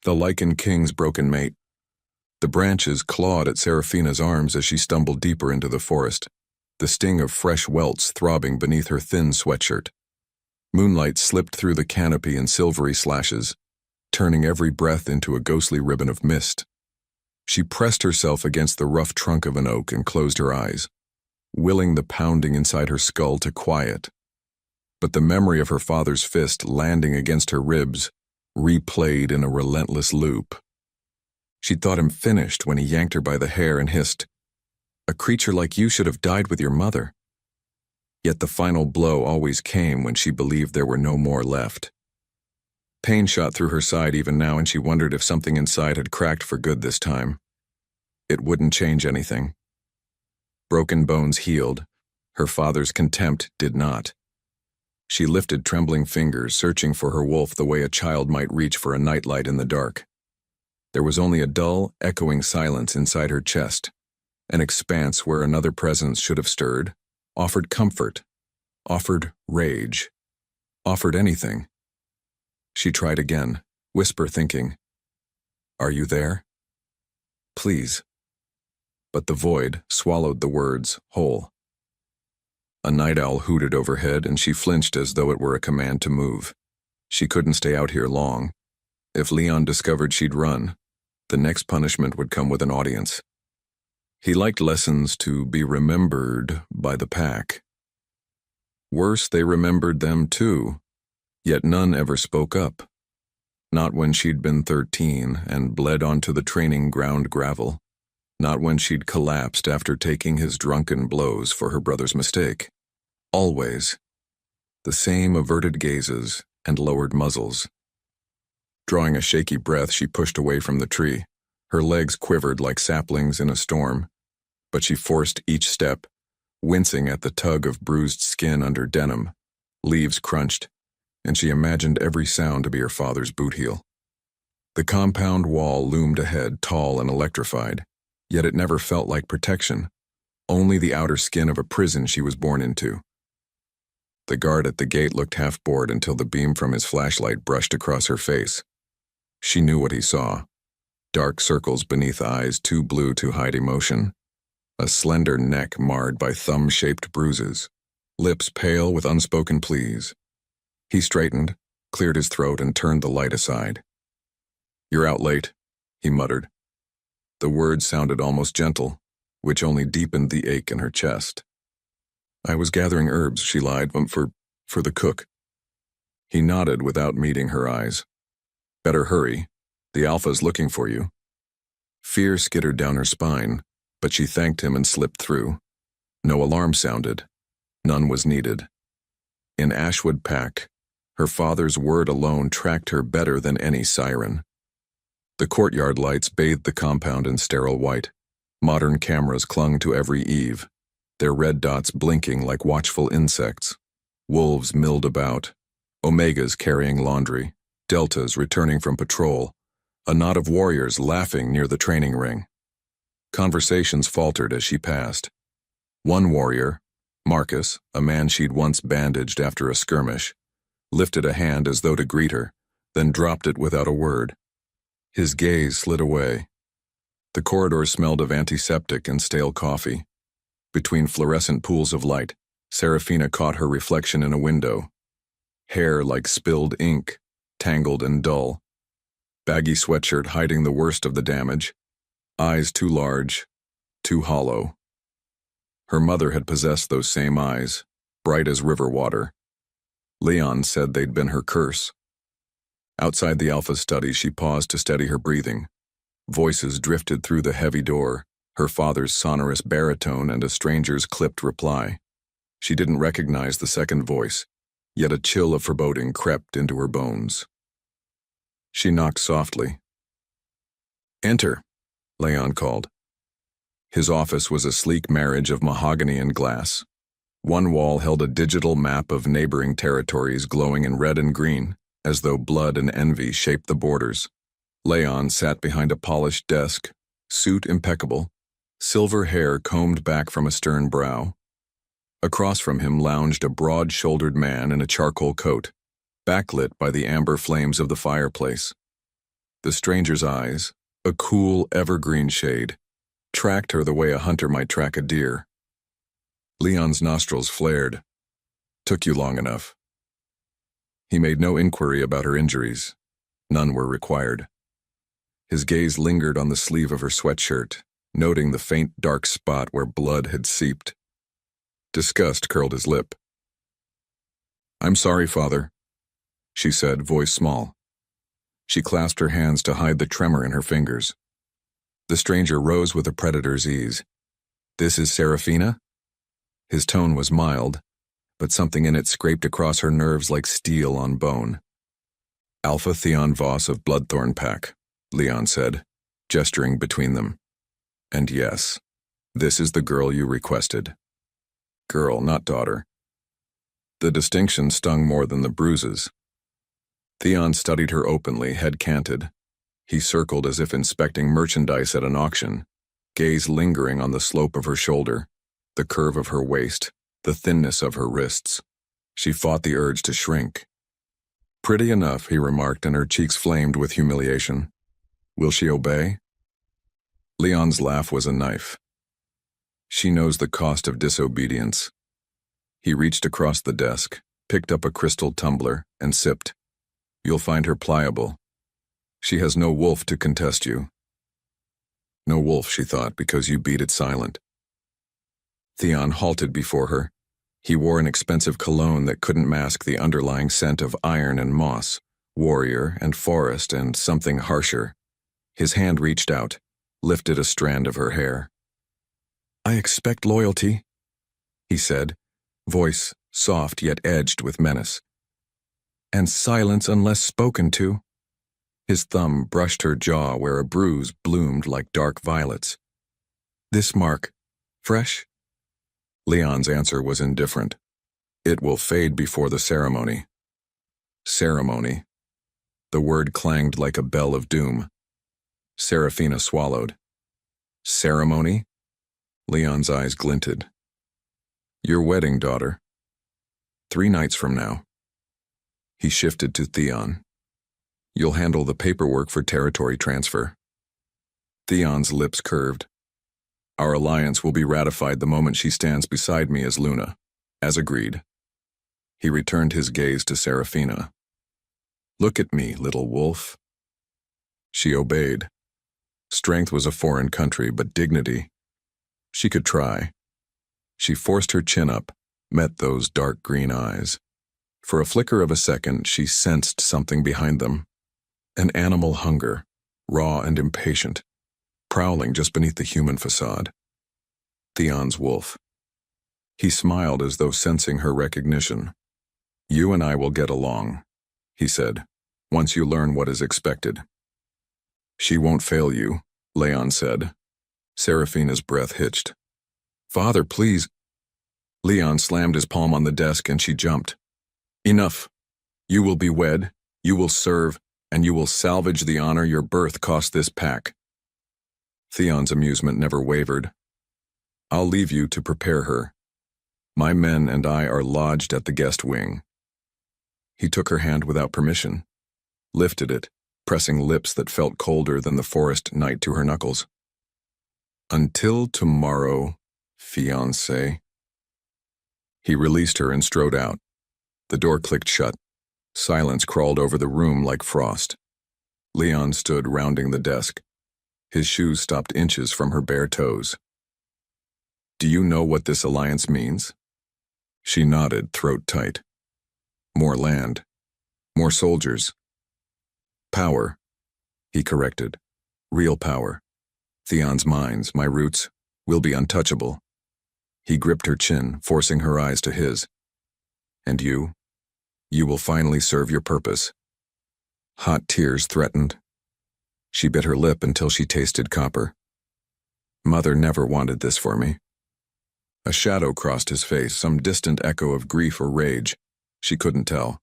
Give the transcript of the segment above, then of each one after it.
The Lycan King's broken mate. The branches clawed at Seraphina's arms as she stumbled deeper into the forest, the sting of fresh welts throbbing beneath her thin sweatshirt. Moonlight slipped through the canopy in silvery slashes, turning every breath into a ghostly ribbon of mist. She pressed herself against the rough trunk of an oak and closed her eyes, willing the pounding inside her skull to quiet. But the memory of her father's fist landing against her ribs replayed in a relentless loop. She'd thought him finished when he yanked her by the hair and hissed, "A creature like you should have died with your mother." Yet the final blow always came when she believed there were no more left. Pain shot through her side even now, and she wondered if something inside had cracked for good this time. It wouldn't change anything. Broken bones healed. Her father's contempt did not. She lifted trembling fingers, searching for her wolf the way a child might reach for a nightlight in the dark. There was only a dull, echoing silence inside her chest, an expanse where another presence should have stirred, offered comfort, offered rage, offered anything. She tried again, whisper thinking, "Are you there? Please." But the void swallowed the words whole. A night owl hooted overhead, and she flinched as though it were a command to move. She couldn't stay out here long. If Leon discovered she'd run, the next punishment would come with an audience. He liked lessons to be remembered by the pack. Worse, they remembered them too, yet none ever spoke up. Not when she'd been 13 and bled onto the training ground gravel. Not when she'd collapsed after taking his drunken blows for her brother's mistake. Always. The same averted gazes and lowered muzzles. Drawing a shaky breath, she pushed away from the tree. Her legs quivered like saplings in a storm, but she forced each step, wincing at the tug of bruised skin under denim. Leaves crunched, and she imagined every sound to be her father's boot heel. The compound wall loomed ahead, tall and electrified, yet it never felt like protection, only the outer skin of a prison she was born into. The guard at the gate looked half bored until the beam from his flashlight brushed across her face. She knew what he saw. Dark circles beneath eyes too blue to hide emotion. A slender neck marred by thumb-shaped bruises. Lips pale with unspoken pleas. He straightened, cleared his throat, and turned the light aside. "You're out late," he muttered. The words sounded almost gentle, which only deepened the ache in her chest. "I was gathering herbs," she lied, for the cook." He nodded without meeting her eyes. "Better hurry. The Alpha's looking for you." Fear skittered down her spine, but she thanked him and slipped through. No alarm sounded. None was needed. In Ashwood Pack, her father's word alone tracked her better than any siren. The courtyard lights bathed the compound in sterile white. Modern cameras clung to every eave, their red dots blinking like watchful insects. Wolves milled about, Omegas carrying laundry, Deltas returning from patrol, a knot of warriors laughing near the training ring. Conversations faltered as she passed. One warrior, Marcus, a man she'd once bandaged after a skirmish, lifted a hand as though to greet her, then dropped it without a word. His gaze slid away. The corridor smelled of antiseptic and stale coffee. Between fluorescent pools of light, Seraphina caught her reflection in a window. Hair like spilled ink, tangled and dull. Baggy sweatshirt hiding the worst of the damage. Eyes too large, too hollow. Her mother had possessed those same eyes, bright as river water. Leon said they'd been her curse. Outside the Alpha's study, she paused to steady her breathing. Voices drifted through the heavy door, her father's sonorous baritone and a stranger's clipped reply. She didn't recognize the second voice, yet a chill of foreboding crept into her bones. She knocked softly. "Enter," Leon called. His office was a sleek marriage of mahogany and glass. One wall held a digital map of neighboring territories glowing in red and green, as though blood and envy shaped the borders. Leon sat behind a polished desk, suit impeccable, silver hair combed back from a stern brow. Across from him lounged a broad-shouldered man in a charcoal coat, backlit by the amber flames of the fireplace. The stranger's eyes, a cool, evergreen shade, tracked her the way a hunter might track a deer. Leon's nostrils flared. Took you long enough. He made no inquiry about her injuries. None were required. His gaze lingered on the sleeve of her sweatshirt, noting the faint dark spot where blood had seeped. Disgust curled his lip. "I'm sorry, Father," she said, voice small. She clasped her hands to hide the tremor in her fingers. The stranger rose with a predator's ease. "This is Seraphina?" His tone was mild, but something in it scraped across her nerves like steel on bone. "Alpha Theon Voss of Bloodthorn Pack," Leon said, gesturing between them. "And yes, this is the girl you requested. Girl, not daughter." The distinction stung more than the bruises. Theon studied her openly, head canted. He circled as if inspecting merchandise at an auction, gaze lingering on the slope of her shoulder, the curve of her waist, the thinness of her wrists. She fought the urge to shrink. "Pretty enough," he remarked, and her cheeks flamed with humiliation. "Will she obey?" Leon's laugh was a knife. "She knows the cost of disobedience." He reached across the desk, picked up a crystal tumbler, and sipped. "You'll find her pliable. She has no wolf to contest you." No wolf, she thought, because you beat it silent. Theon halted before her. He wore an expensive cologne that couldn't mask the underlying scent of iron and moss, warrior and forest and something harsher. His hand reached out, lifted a strand of her hair. "I expect loyalty," he said, voice soft yet edged with menace. "And silence unless spoken to." His thumb brushed her jaw where a bruise bloomed like dark violets. "This mark, fresh?" Leon's answer was indifferent. "It will fade before the ceremony." Ceremony. The word clanged like a bell of doom. Seraphina swallowed. "Ceremony?" Leon's eyes glinted. "Your wedding, daughter. 3 nights from now." He shifted to Theon. "You'll handle the paperwork for territory transfer." Theon's lips curved. "Our alliance will be ratified the moment she stands beside me as Luna, as agreed." He returned his gaze to Seraphina. "Look at me, little wolf." She obeyed. Strength was a foreign country, but dignity. She could try. She forced her chin up, met those dark green eyes. For a flicker of a second, she sensed something behind them. An animal hunger, raw and impatient, prowling just beneath the human facade. Theon's wolf. He smiled as though sensing her recognition. "You and I will get along," he said, "once you learn what is expected." "She won't fail you," Leon said. Seraphina's breath hitched. "Father, please." Leon slammed his palm on the desk and she jumped. "Enough. You will be wed, you will serve, and you will salvage the honor your birth cost this pack." Theon's amusement never wavered. "I'll leave you to prepare her. My men and I are lodged at the guest wing." He took her hand without permission, lifted it, pressing lips that felt colder than the forest night to her knuckles. "Until tomorrow, fiancé." He released her and strode out. The door clicked shut. Silence crawled over the room like frost. Leon stood rounding the desk. His shoes stopped inches from her bare toes. "Do you know what this alliance means?" She nodded, throat tight. "More land. More soldiers. Power," he corrected. "Real power. Theon's mines, my roots, will be untouchable." He gripped her chin, forcing her eyes to his. "And you? You will finally serve your purpose." Hot tears threatened. She bit her lip until she tasted copper. "Mother never wanted this for me." A shadow crossed his face, some distant echo of grief or rage. She couldn't tell.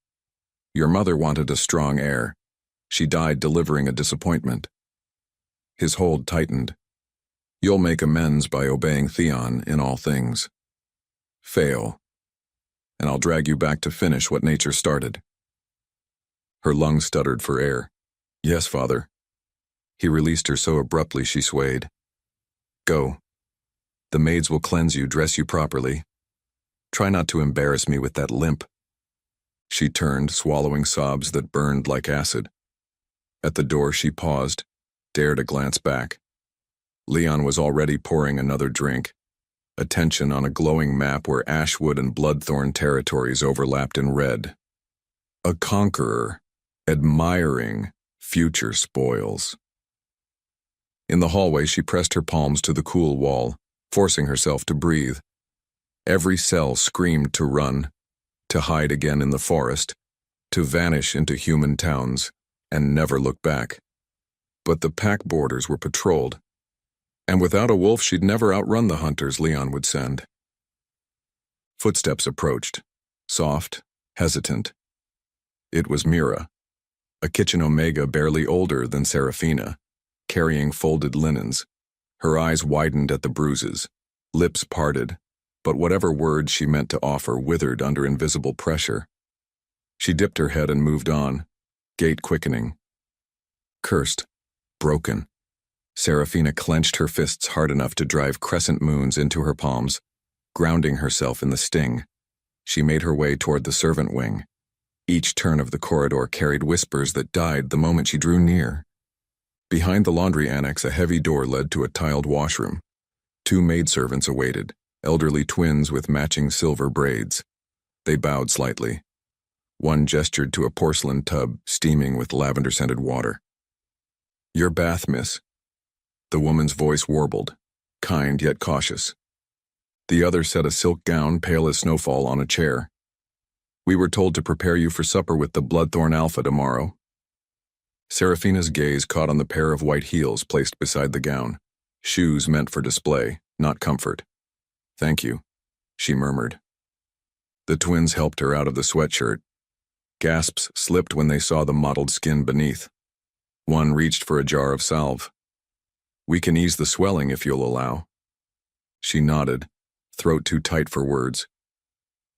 "Your mother wanted a strong heir. She died delivering a disappointment." His hold tightened. "You'll make amends by obeying Theon in all things. Fail, and I'll drag you back to finish what nature started." Her lungs stuttered for air. "Yes, Father." He released her so abruptly she swayed. Go. The maids will cleanse you, dress you properly. Try not to embarrass me with that limp. She turned, swallowing sobs that burned like acid. At the door she paused, dared a glance back. Leon was already pouring another drink, attention on a glowing map where Ashwood and Bloodthorn territories overlapped in red. A conqueror, admiring future spoils. In the hallway she pressed her palms to the cool wall, forcing herself to breathe. Every cell screamed to run, to hide again in the forest, to vanish into human towns, and never look back. But the pack borders were patrolled, and without a wolf she'd never outrun the hunters Leon would send. Footsteps approached, soft, hesitant. It was Mira, a kitchen omega barely older than Seraphina, carrying folded linens. Her eyes widened at the bruises, lips parted, but whatever words she meant to offer withered under invisible pressure. She dipped her head and moved on, gait quickening. Cursed, broken. Seraphina clenched her fists hard enough to drive crescent moons into her palms, grounding herself in the sting. She made her way toward the servant wing. Each turn of the corridor carried whispers that died the moment she drew near. Behind the laundry annex, a heavy door led to a tiled washroom. 2 maidservants awaited, elderly twins with matching silver braids. They bowed slightly. One gestured to a porcelain tub steaming with lavender-scented water. Your bath, miss. The woman's voice warbled, kind yet cautious. The other set a silk gown pale as snowfall on a chair. We were told to prepare you for supper with the Bloodthorn Alpha tomorrow. Seraphina's gaze caught on the pair of white heels placed beside the gown, shoes meant for display, not comfort. Thank you, she murmured. The twins helped her out of the sweatshirt. Gasps slipped when they saw the mottled skin beneath. One reached for a jar of salve. We can ease the swelling if you'll allow. She nodded, throat too tight for words.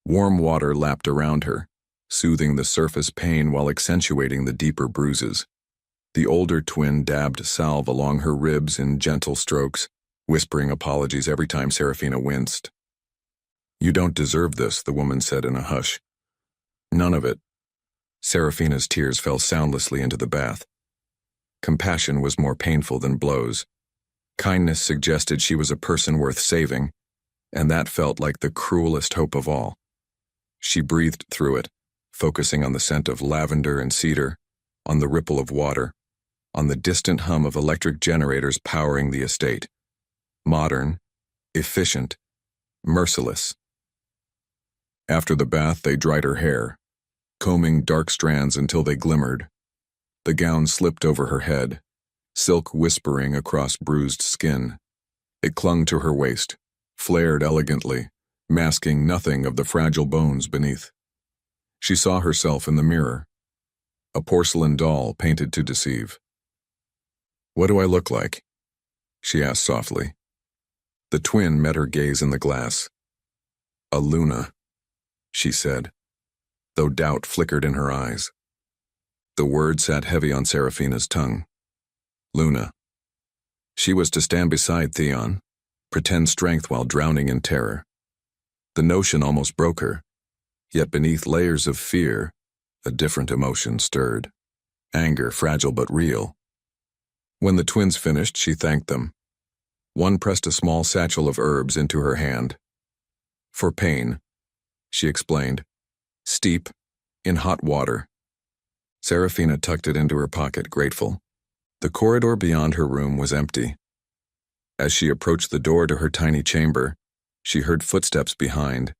Warm water lapped around her, soothing the surface pain while accentuating the deeper bruises. The older twin dabbed salve along her ribs in gentle strokes, whispering apologies every time Seraphina winced. You don't deserve this, the woman said in a hush. None of it. Seraphina's tears fell soundlessly into the bath. Compassion was more painful than blows. Kindness suggested she was a person worth saving, and that felt like the cruelest hope of all. She breathed through it, focusing on the scent of lavender and cedar, on the ripple of water, on the distant hum of electric generators powering the estate. Modern, efficient, merciless. After the bath, they dried her hair, combing dark strands until they glimmered. The gown slipped over her head, silk whispering across bruised skin. It clung to her waist, flared elegantly, masking nothing of the fragile bones beneath. She saw herself in the mirror, a porcelain doll painted to deceive. What do I look like? She asked softly. The twin met her gaze in the glass. A Luna, she said, though doubt flickered in her eyes. The word sat heavy on Seraphina's tongue. Luna. She was to stand beside Theon, pretend strength while drowning in terror. The notion almost broke her, yet beneath layers of fear, a different emotion stirred. Anger, fragile but real. When the twins finished, she thanked them. One pressed a small satchel of herbs into her hand. For pain, she explained. Steep, in hot water. Seraphina tucked it into her pocket, grateful. The corridor beyond her room was empty. As she approached the door to her tiny chamber, she heard footsteps behind.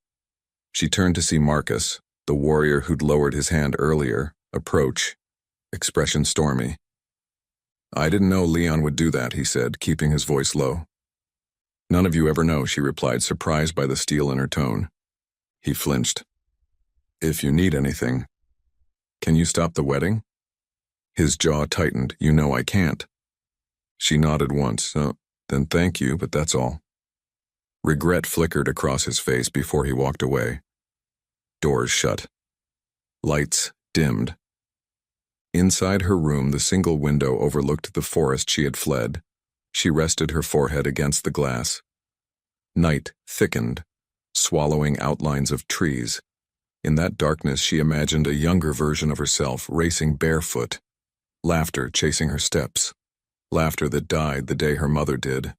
She turned to see Marcus, the warrior who'd lowered his hand earlier, approach, expression stormy. I didn't know Leon would do that, he said, keeping his voice low. None of you ever know, she replied, surprised by the steel in her tone. He flinched. If you need anything. Can you stop the wedding? His jaw tightened. You know I can't. She nodded once. Then thank you, but that's all. Regret flickered across his face before he walked away. Doors shut. Lights dimmed. Inside her room, the single window overlooked the forest she had fled. She rested her forehead against the glass. Night thickened, swallowing outlines of trees. In that darkness, she imagined a younger version of herself racing barefoot, laughter chasing her steps, laughter that died the day her mother did.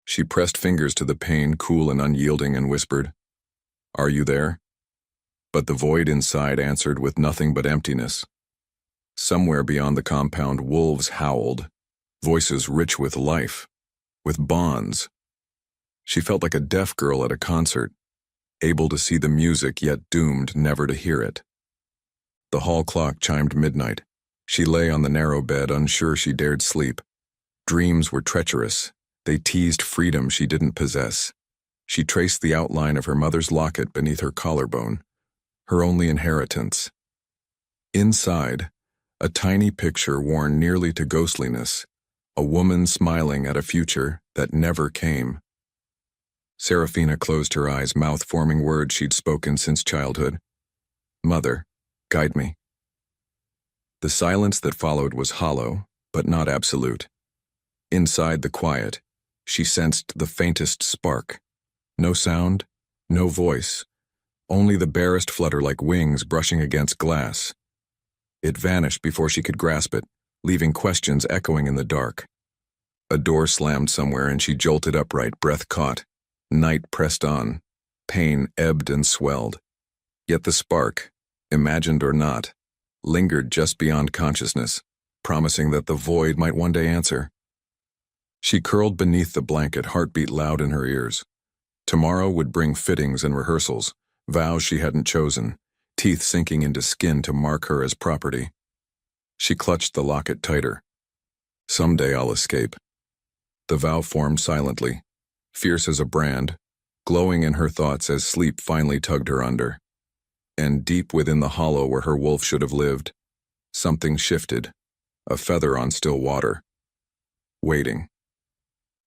She pressed fingers to the pane, cool and unyielding, and whispered, "Are you there?" But the void inside answered with nothing but emptiness. Somewhere beyond the compound, wolves howled, voices rich with life, with bonds. She felt like a deaf girl at a concert, able to see the music yet doomed never to hear it. The hall clock chimed midnight. She lay on the narrow bed, unsure she dared sleep. Dreams were treacherous. They teased freedom she didn't possess. She traced the outline of her mother's locket beneath her collarbone, her only inheritance. Inside, a tiny picture worn nearly to ghostliness, a woman smiling at a future that never came. Serafina closed her eyes, mouth forming words she'd spoken since childhood. "Mother, guide me." The silence that followed was hollow, but not absolute. Inside the quiet, she sensed the faintest spark. No sound, no voice, only the barest flutter like wings brushing against glass. It vanished before she could grasp it, leaving questions echoing in the dark. A door slammed somewhere and she jolted upright, breath caught. Night pressed on. Pain ebbed and swelled. Yet the spark, imagined or not, lingered just beyond consciousness, promising that the void might one day answer. She curled beneath the blanket, heartbeat loud in her ears. Tomorrow would bring fittings and rehearsals, vows she hadn't chosen, teeth sinking into skin to mark her as property. She clutched the locket tighter. Someday I'll escape. The vow formed silently, fierce as a brand, glowing in her thoughts as sleep finally tugged her under. And deep within the hollow where her wolf should have lived, something shifted, a feather on still water. Waiting.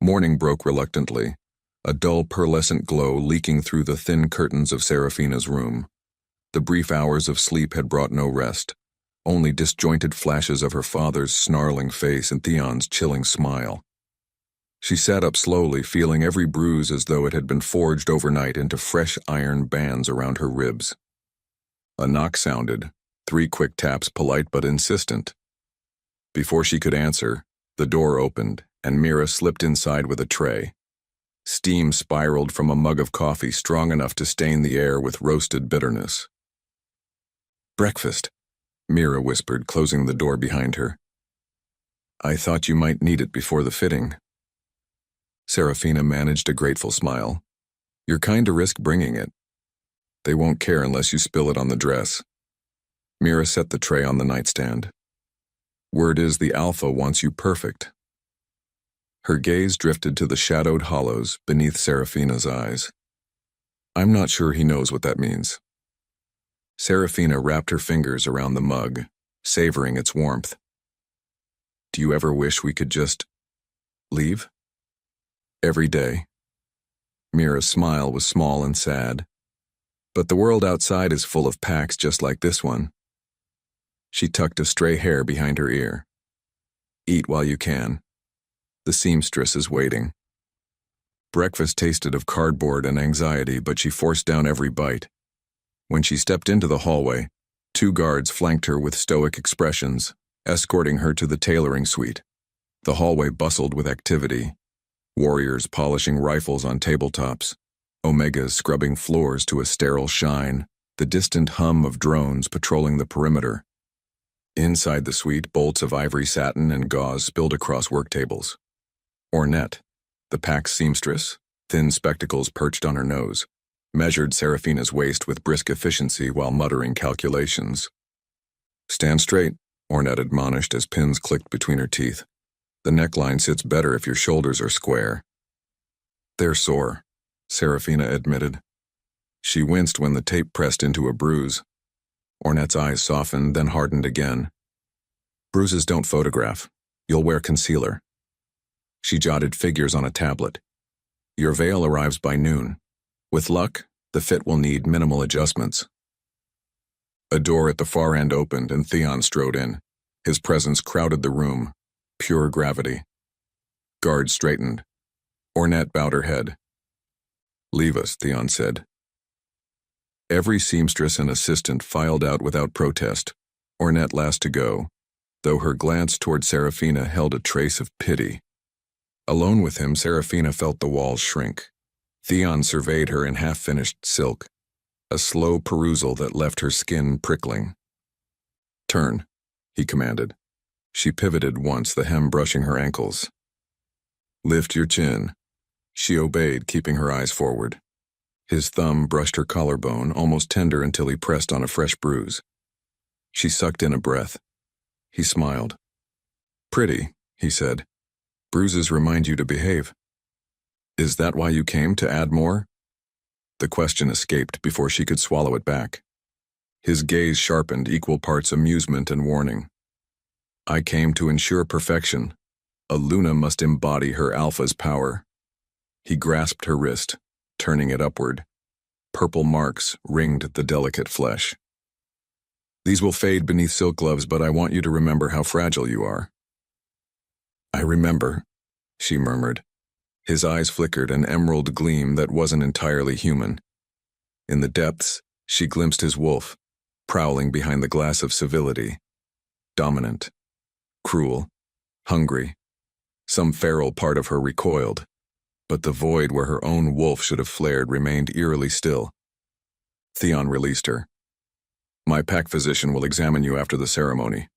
Morning broke reluctantly, a dull pearlescent glow leaking through the thin curtains of Serafina's room. The brief hours of sleep had brought no rest, only disjointed flashes of her father's snarling face and Theon's chilling smile. She sat up slowly, feeling every bruise as though it had been forged overnight into fresh iron bands around her ribs. A knock sounded, 3 quick taps, polite but insistent. Before she could answer, the door opened, and Mira slipped inside with a tray. Steam spiraled from a mug of coffee strong enough to stain the air with roasted bitterness. "Breakfast," Mira whispered, closing the door behind her. "I thought you might need it before the fitting." Serafina managed a grateful smile. "You're kind to risk bringing it. They won't care unless you spill it on the dress." Mira set the tray on the nightstand. "Word is the Alpha wants you perfect." Her gaze drifted to the shadowed hollows beneath Serafina's eyes. "I'm not sure he knows what that means." Serafina wrapped her fingers around the mug, savoring its warmth. "Do you ever wish we could just leave?" "Every day." Mira's smile was small and sad. "But the world outside is full of packs just like this one." She tucked a stray hair behind her ear. "Eat while you can. The seamstress is waiting." Breakfast tasted of cardboard and anxiety, but she forced down every bite. When she stepped into the hallway, 2 guards flanked her with stoic expressions, escorting her to the tailoring suite. The hallway bustled with activity. Warriors polishing rifles on tabletops, Omegas scrubbing floors to a sterile shine, the distant hum of drones patrolling the perimeter. Inside the suite, bolts of ivory satin and gauze spilled across work tables. Ornette, the pack's seamstress, thin spectacles perched on her nose, measured Serafina's waist with brisk efficiency while muttering calculations. "Stand straight," Ornette admonished as pins clicked between her teeth. "The neckline sits better if your shoulders are square." "They're sore," Serafina admitted. She winced when the tape pressed into a bruise. Ornette's eyes softened, then hardened again. "Bruises don't photograph. You'll wear concealer." She jotted figures on a tablet. "Your veil arrives by noon. With luck, the fit will need minimal adjustments." A door at the far end opened and Theon strode in. His presence crowded the room, pure gravity. Guards straightened. Ornette bowed her head. "Leave us," Theon said. Every seamstress and assistant filed out without protest, Ornette last to go, though her glance toward Seraphina held a trace of pity. Alone with him, Seraphina felt the walls shrink. Theon surveyed her in half-finished silk, a slow perusal that left her skin prickling. "Turn," he commanded. She pivoted once, the hem brushing her ankles. "Lift your chin." She obeyed, keeping her eyes forward. His thumb brushed her collarbone, almost tender until he pressed on a fresh bruise. She sucked in a breath. He smiled. "Pretty," he said. "Bruises remind you to behave." "Is that why you came, to add more?" The question escaped before she could swallow it back. His gaze sharpened, equal parts amusement and warning. "I came to ensure perfection. A Luna must embody her alpha's power." He grasped her wrist, turning it upward. Purple marks ringed the delicate flesh. "These will fade beneath silk gloves, but I want you to remember how fragile you are." "I remember," she murmured. His eyes flickered, an emerald gleam that wasn't entirely human. In the depths, she glimpsed his wolf, prowling behind the glass of civility. Dominant, cruel, hungry. Some feral part of her recoiled, but the void where her own wolf should have flared remained eerily still. Theon released her. "My pack physician will examine you after the ceremony.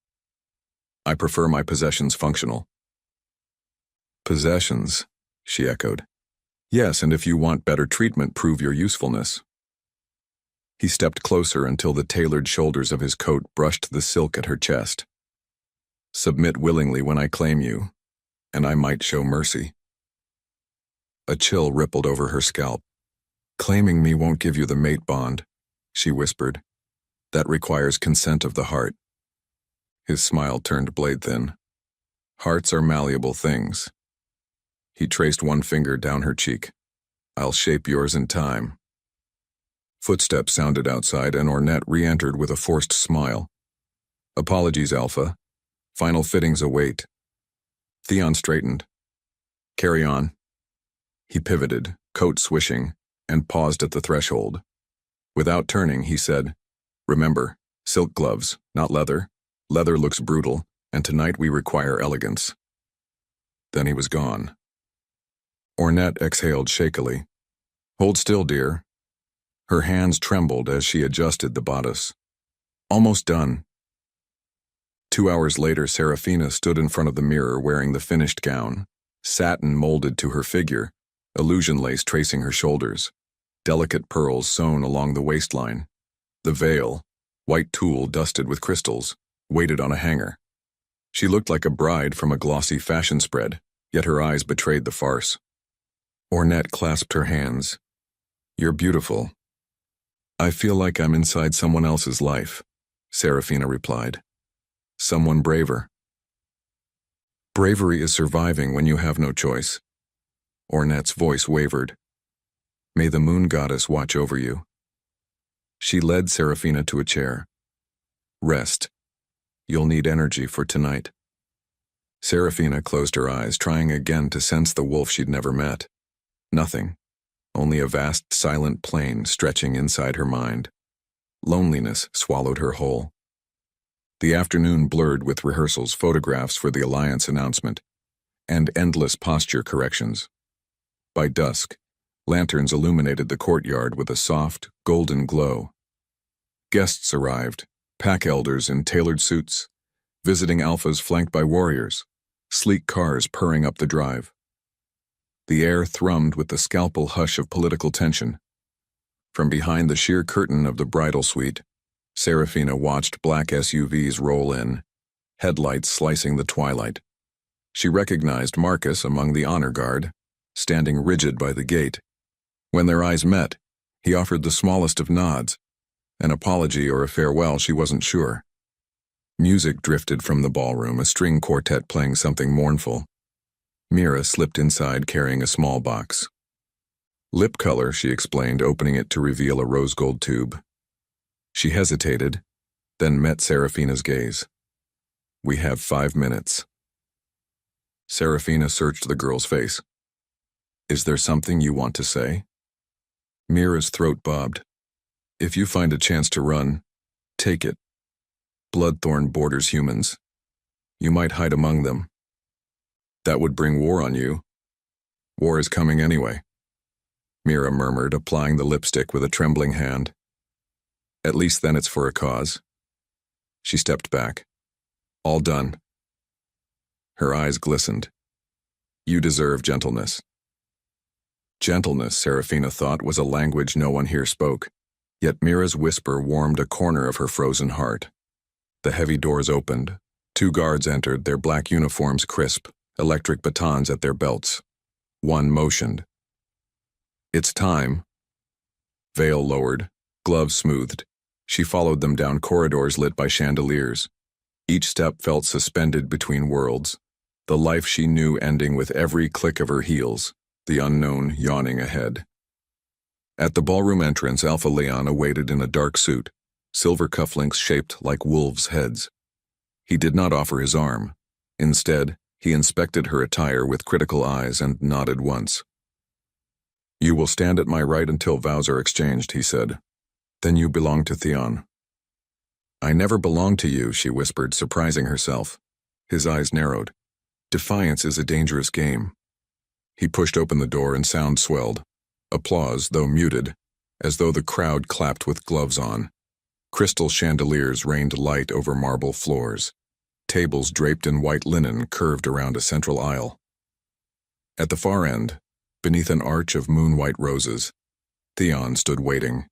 I prefer my possessions functional." "Possessions?" she echoed. "Yes, and if you want better treatment, prove your usefulness." He stepped closer until the tailored shoulders of his coat brushed the silk at her chest. "Submit willingly when I claim you, and I might show mercy." A chill rippled over her scalp. "Claiming me won't give you the mate bond," she whispered. "That requires consent of the heart." His smile turned blade-thin. "Hearts are malleable things." He traced one finger down her cheek. "I'll shape yours in time." Footsteps sounded outside, and Ornette re-entered with a forced smile. "Apologies, Alpha. Final fittings await." Theon straightened. "Carry on." He pivoted, coat swishing, and paused at the threshold. Without turning, he said, "Remember, silk gloves, not leather. Leather looks brutal, and tonight we require elegance." Then he was gone. Ornette exhaled shakily. "Hold still, dear." Her hands trembled as she adjusted the bodice. "Almost done." 2 hours later, Seraphina stood in front of the mirror wearing the finished gown, satin molded to her figure, illusion lace tracing her shoulders, delicate pearls sewn along the waistline. The veil, white tulle dusted with crystals, waited on a hanger. She looked like a bride from a glossy fashion spread, yet her eyes betrayed the farce. Ornette clasped her hands. "You're beautiful." "I feel like I'm inside someone else's life," Seraphina replied. "Someone braver." "Bravery is surviving when you have no choice." Ornette's voice wavered. "May the moon goddess watch over you." She led Seraphina to a chair. "Rest. You'll need energy for tonight." Seraphina closed her eyes, trying again to sense the wolf she'd never met. Nothing. Only a vast, silent plain stretching inside her mind. Loneliness swallowed her whole. The afternoon blurred with rehearsals, photographs for the alliance announcement, and endless posture corrections. By dusk, lanterns illuminated the courtyard with a soft, golden glow. Guests arrived, pack elders in tailored suits, visiting alphas flanked by warriors, sleek cars purring up the drive. The air thrummed with the scalpel hush of political tension. From behind the sheer curtain of the bridal suite, Seraphina watched black SUVs roll in, headlights slicing the twilight. She recognized Marcus among the honor guard, standing rigid by the gate. When their eyes met, he offered the smallest of nods, an apology or a farewell, she wasn't sure. Music drifted from the ballroom, a string quartet playing something mournful. Mira slipped inside carrying a small box. "Lip color," she explained, opening it to reveal a rose gold tube. She hesitated, then met Seraphina's gaze. We have 5 minutes. Seraphina searched the girl's face. Is there something you want to say? Mira's throat bobbed. If you find a chance to run, take it. Bloodthorn borders humans. You might hide among them. That would bring war on you. War is coming anyway. Mira murmured, applying the lipstick with a trembling hand. At least then it's for a cause. She stepped back. All done. Her eyes glistened. You deserve gentleness. Gentleness, Seraphina thought, was a language no one here spoke. Yet Mira's whisper warmed a corner of her frozen heart. The heavy doors opened. 2 guards entered, their black uniforms crisp, electric batons at their belts. One motioned. It's time. Veil lowered, gloves smoothed. She followed them down corridors lit by chandeliers. Each step felt suspended between worlds, the life she knew ending with every click of her heels, the unknown yawning ahead. At the ballroom entrance, Alpha Leon awaited in a dark suit, silver cufflinks shaped like wolves' heads. He did not offer his arm. Instead, he inspected her attire with critical eyes and nodded once. You will stand at my right until vows are exchanged, he said. Then you belong to Theon. I never belonged to you, she whispered, surprising herself. His eyes narrowed. Defiance is a dangerous game. He pushed open the door and sound swelled. Applause, though muted, as though the crowd clapped with gloves on. Crystal chandeliers rained light over marble floors. Tables draped in white linen curved around a central aisle. At the far end, beneath an arch of moon-white roses, Theon stood waiting,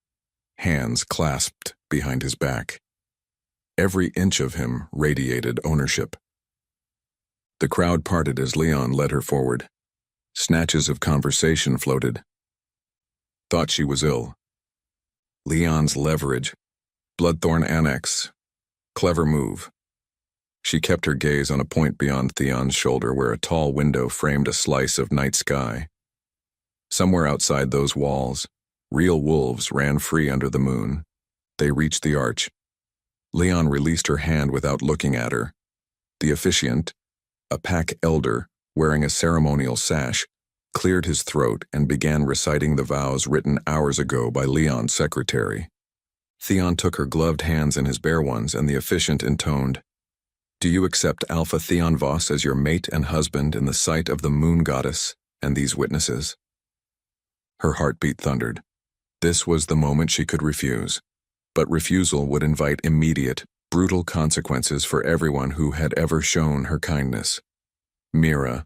hands clasped behind his back. Every inch of him radiated ownership. The crowd parted as Leon led her forward. Snatches of conversation floated. Thought she was ill. Leon's leverage. Bloodthorn annex. Clever move. She kept her gaze on a point beyond Theon's shoulder where a tall window framed a slice of night sky. Somewhere outside those walls, real wolves ran free under the moon. They reached the arch. Leon released her hand without looking at her. The officiant, a pack elder wearing a ceremonial sash, cleared his throat and began reciting the vows written hours ago by Leon's secretary. Theon took her gloved hands in his bare ones, and the officiant intoned, Do you accept Alpha Theon Voss as your mate and husband in the sight of the moon goddess and these witnesses? Her heartbeat thundered. This was the moment she could refuse. But refusal would invite immediate, brutal consequences for everyone who had ever shown her kindness. Mira,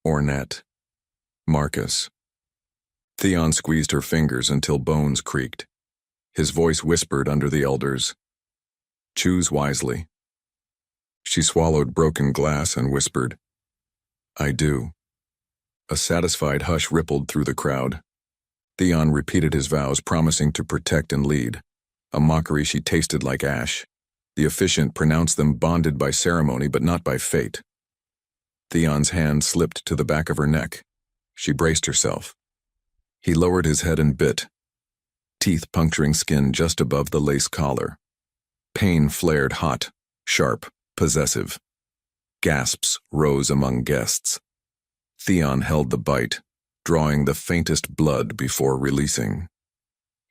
Ornette, Marcus. Theon squeezed her fingers until bones creaked. His voice whispered under the elders. Choose wisely. She swallowed broken glass and whispered, I do. A satisfied hush rippled through the crowd. Theon repeated his vows, promising to protect and lead. A mockery she tasted like ash. The officiant pronounced them bonded by ceremony but not by fate. Theon's hand slipped to the back of her neck. She braced herself. He lowered his head and bit, teeth puncturing skin just above the lace collar. Pain flared hot, sharp, possessive. Gasps rose among guests. Theon held the bite, drawing the faintest blood before releasing.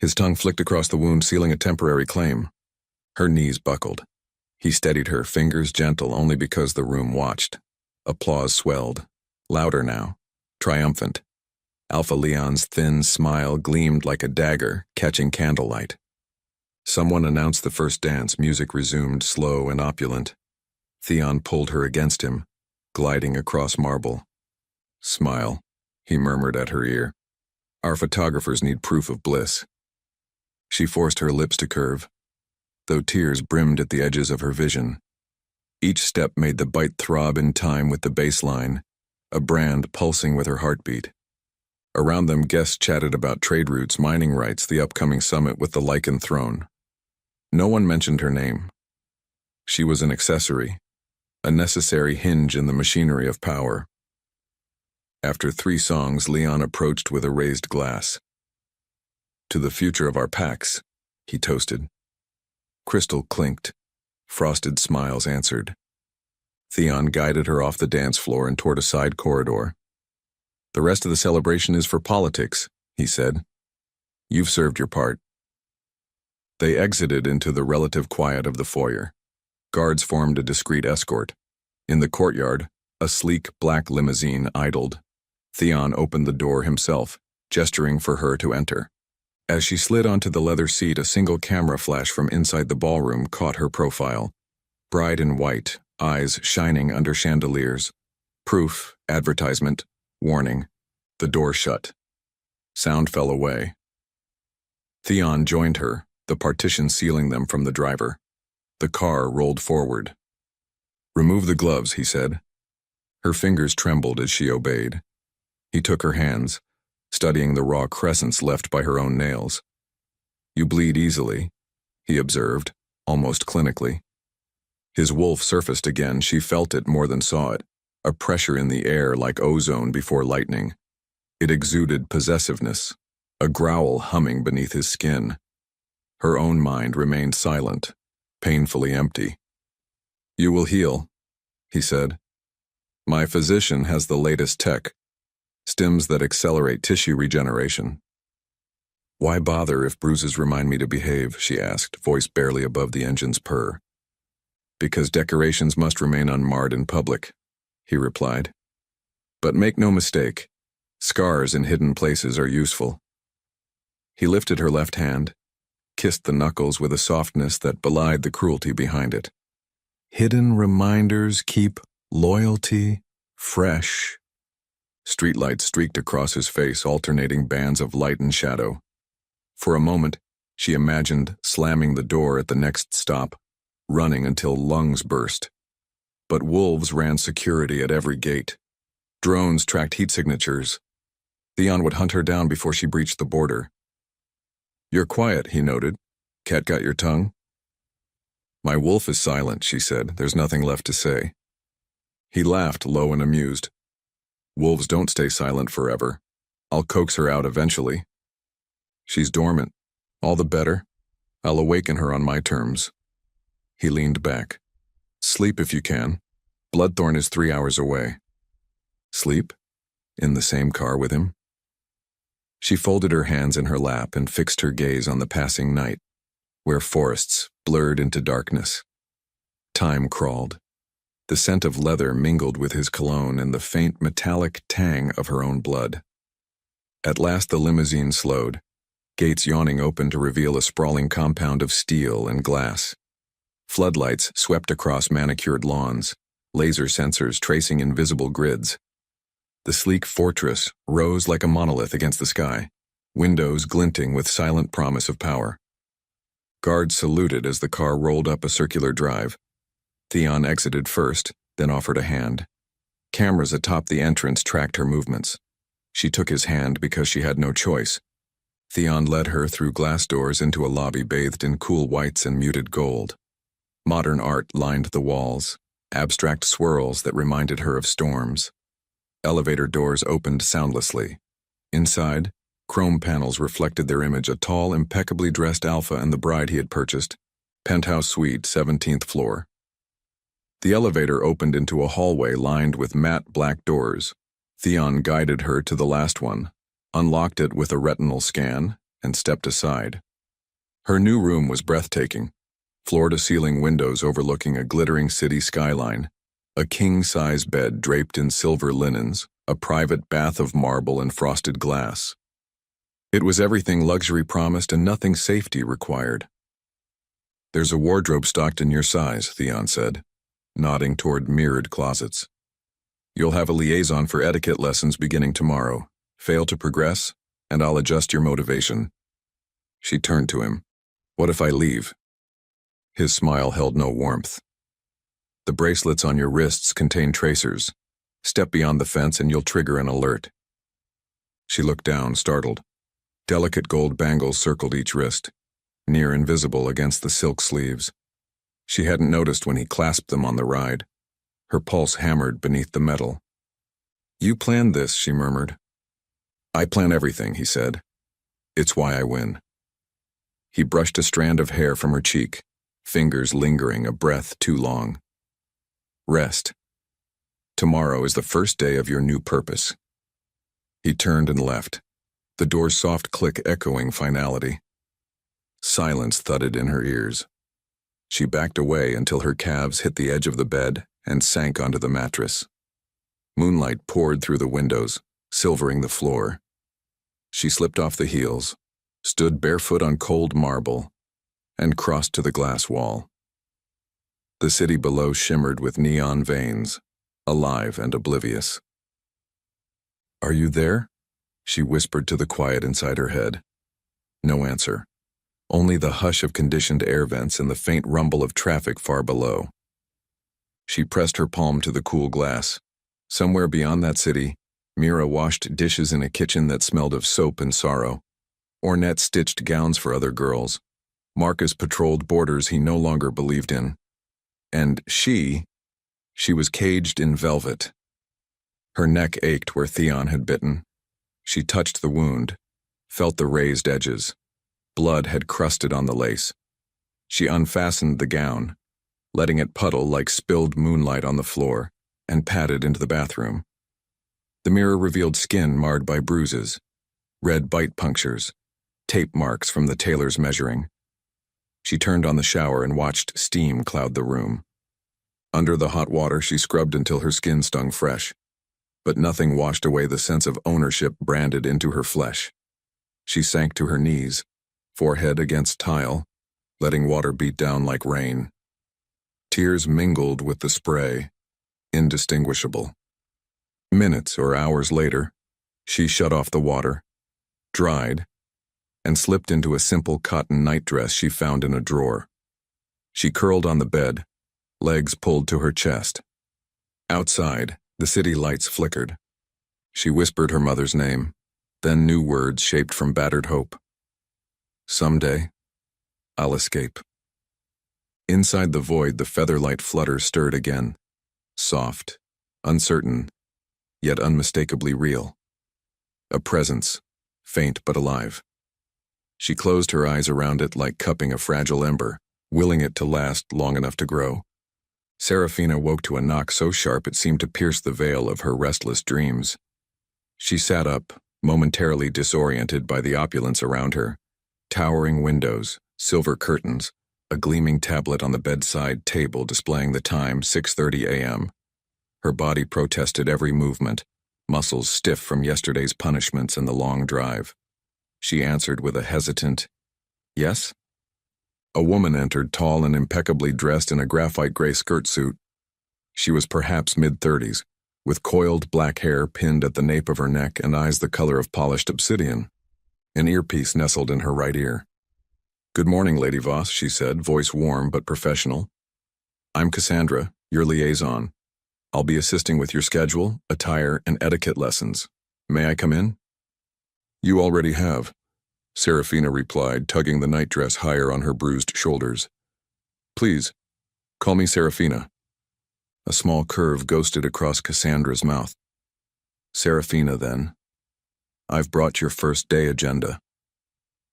His tongue flicked across the wound, sealing a temporary claim. Her knees buckled. He steadied her, fingers gentle only because the room watched. Applause swelled, louder now, triumphant. Alpha Leon's thin smile gleamed like a dagger, catching candlelight. Someone announced the first dance. Music resumed, slow and opulent. Theon pulled her against him, gliding across marble. Smile, he murmured at her ear. Our photographers need proof of bliss. She forced her lips to curve, though tears brimmed at the edges of her vision. Each step made the bite throb in time with the bass line, a brand pulsing with her heartbeat. Around them, guests chatted about trade routes, mining rights, the upcoming summit with the Lycan throne. No one mentioned her name. She was an accessory, a necessary hinge in the machinery of power. After 3 songs, Leon approached with a raised glass. To the future of our packs, he toasted. Crystal clinked. Frosted smiles answered. Theon guided her off the dance floor and toward a side corridor. "The rest of the celebration is for politics," he said. "You've served your part." They exited into the relative quiet of the foyer. Guards formed a discreet escort. In the courtyard, a sleek black limousine idled. Theon opened the door himself, gesturing for her to enter. As she slid onto the leather seat, a single camera flash from inside the ballroom caught her profile. Bride in white, eyes shining under chandeliers. Proof, advertisement, warning. The door shut. Sound fell away. Theon joined her, the partition sealing them from the driver. The car rolled forward. "Remove the gloves," he said. Her fingers trembled as she obeyed. He took her hands, studying the raw crescents left by her own nails. "You bleed easily," he observed, almost clinically. His wolf surfaced again. She felt it more than saw it, a pressure in the air like ozone before lightning. It exuded possessiveness, a growl humming beneath his skin. Her own mind remained silent, painfully empty. "You will heal," he said. "My physician has the latest tech, stims that accelerate tissue regeneration." "Why bother if bruises remind me to behave?" she asked, voice barely above the engine's purr. "Because decorations must remain unmarred in public," he replied. "But make no mistake, scars in hidden places are useful." He lifted her left hand, kissed the knuckles with a softness that belied the cruelty behind it. "Hidden reminders keep loyalty fresh." Streetlights streaked across his face, alternating bands of light and shadow. For a moment, she imagined slamming the door at the next stop, running until lungs burst. But wolves ran security at every gate. Drones tracked heat signatures. Theon would hunt her down before she breached the border. "You're quiet," he noted. "Cat got your tongue?" "My wolf is silent," she said. "There's nothing left to say." He laughed, low and amused. "Wolves don't stay silent forever. I'll coax her out eventually." "She's dormant. All the better. I'll awaken her on my terms." He leaned back. "Sleep if you can. Bloodthorn is 3 hours away." "Sleep? In the same car with him?" She folded her hands in her lap and fixed her gaze on the passing night, where forests blurred into darkness. Time crawled. The scent of leather mingled with his cologne and the faint metallic tang of her own blood. At last the limousine slowed, gates yawning open to reveal a sprawling compound of steel and glass. Floodlights swept across manicured lawns, laser sensors tracing invisible grids. The sleek fortress rose like a monolith against the sky, windows glinting with silent promise of power. Guards saluted as the car rolled up a circular drive. Theon exited first, then offered a hand. Cameras atop the entrance tracked her movements. She took his hand because she had no choice. Theon led her through glass doors into a lobby bathed in cool whites and muted gold. Modern art lined the walls, abstract swirls that reminded her of storms. Elevator doors opened soundlessly. Inside, chrome panels reflected their image, a tall, impeccably dressed alpha and the bride he had purchased. Penthouse suite, 17th floor. The elevator opened into a hallway lined with matte black doors. Theon guided her to the last one, unlocked it with a retinal scan, and stepped aside. Her new room was breathtaking. Floor-to-ceiling windows overlooking a glittering city skyline, a king-size bed draped in silver linens, a private bath of marble and frosted glass. It was everything luxury promised and nothing safety required. "There's a wardrobe stocked in your size," Theon said, nodding toward mirrored closets. "You'll have a liaison for etiquette lessons beginning tomorrow. Fail to progress, and I'll adjust your motivation." She turned to him. "What if I leave?" His smile held no warmth. "The bracelets on your wrists contain tracers. Step beyond the fence and you'll trigger an alert." She looked down, startled. Delicate gold bangles circled each wrist, near invisible against the silk sleeves. She hadn't noticed when he clasped them on the ride. Her pulse hammered beneath the metal. "You planned this," she murmured. "I plan everything," he said. "It's why I win." He brushed a strand of hair from her cheek, fingers lingering, a breath too long. "Rest," Tomorrow is the first day of your new purpose." He turned and left, the door's soft click echoing finality. Silence thudded in her ears. She backed away until her calves hit the edge of the bed and sank onto the mattress. Moonlight poured through the windows, silvering the floor. She slipped off the heels, stood barefoot on cold marble, and crossed to the glass wall. The city below shimmered with neon veins, alive and oblivious. "Are you there?" she whispered to the quiet inside her head. No answer. Only the hush of conditioned air vents and the faint rumble of traffic far below. She pressed her palm to the cool glass. Somewhere beyond that city, Mira washed dishes in a kitchen that smelled of soap and sorrow. Ornette stitched gowns for other girls. Marcus patrolled borders he no longer believed in. And she was caged in velvet. Her neck ached where Theon had bitten. She touched the wound, felt the raised edges. Blood had crusted on the lace. She unfastened the gown, letting it puddle like spilled moonlight on the floor, and padded into the bathroom. The mirror revealed skin marred by bruises, red bite punctures, tape marks from the tailor's measuring. She turned on the shower and watched steam cloud the room. Under the hot water, she scrubbed until her skin stung fresh, but nothing washed away the sense of ownership branded into her flesh. She sank to her knees, forehead against tile, letting water beat down like rain. Tears mingled with the spray, indistinguishable. Minutes or hours later, she shut off the water, dried, and slipped into a simple cotton nightdress she found in a drawer. She curled on the bed, legs pulled to her chest. Outside, the city lights flickered. She whispered her mother's name, then new words shaped from battered hope. "Someday, I'll escape." Inside the void, the featherlight flutter stirred again, soft, uncertain, yet unmistakably real. A presence, faint but alive. She closed her eyes around it like cupping a fragile ember, willing it to last long enough to grow. Seraphina woke to a knock so sharp it seemed to pierce the veil of her restless dreams. She sat up, momentarily disoriented by the opulence around her. Towering windows, silver curtains, a gleaming tablet on the bedside table displaying the time, 6:30 a.m. Her body protested every movement, muscles stiff from yesterday's punishments and the long drive. She answered with a hesitant, "Yes?" A woman entered, tall and impeccably dressed in a graphite gray skirt suit. She was perhaps mid-30s, with coiled black hair pinned at the nape of her neck and eyes the color of polished obsidian. An earpiece nestled in her right ear. "Good morning, Lady Voss," she said, voice warm but professional. "I'm Cassandra, your liaison. I'll be assisting with your schedule, attire, and etiquette lessons. May I come in?" "You already have," Seraphina replied, tugging the nightdress higher on her bruised shoulders. "Please, call me Seraphina." A small curve ghosted across Cassandra's mouth. "Seraphina, then. I've brought your first day agenda."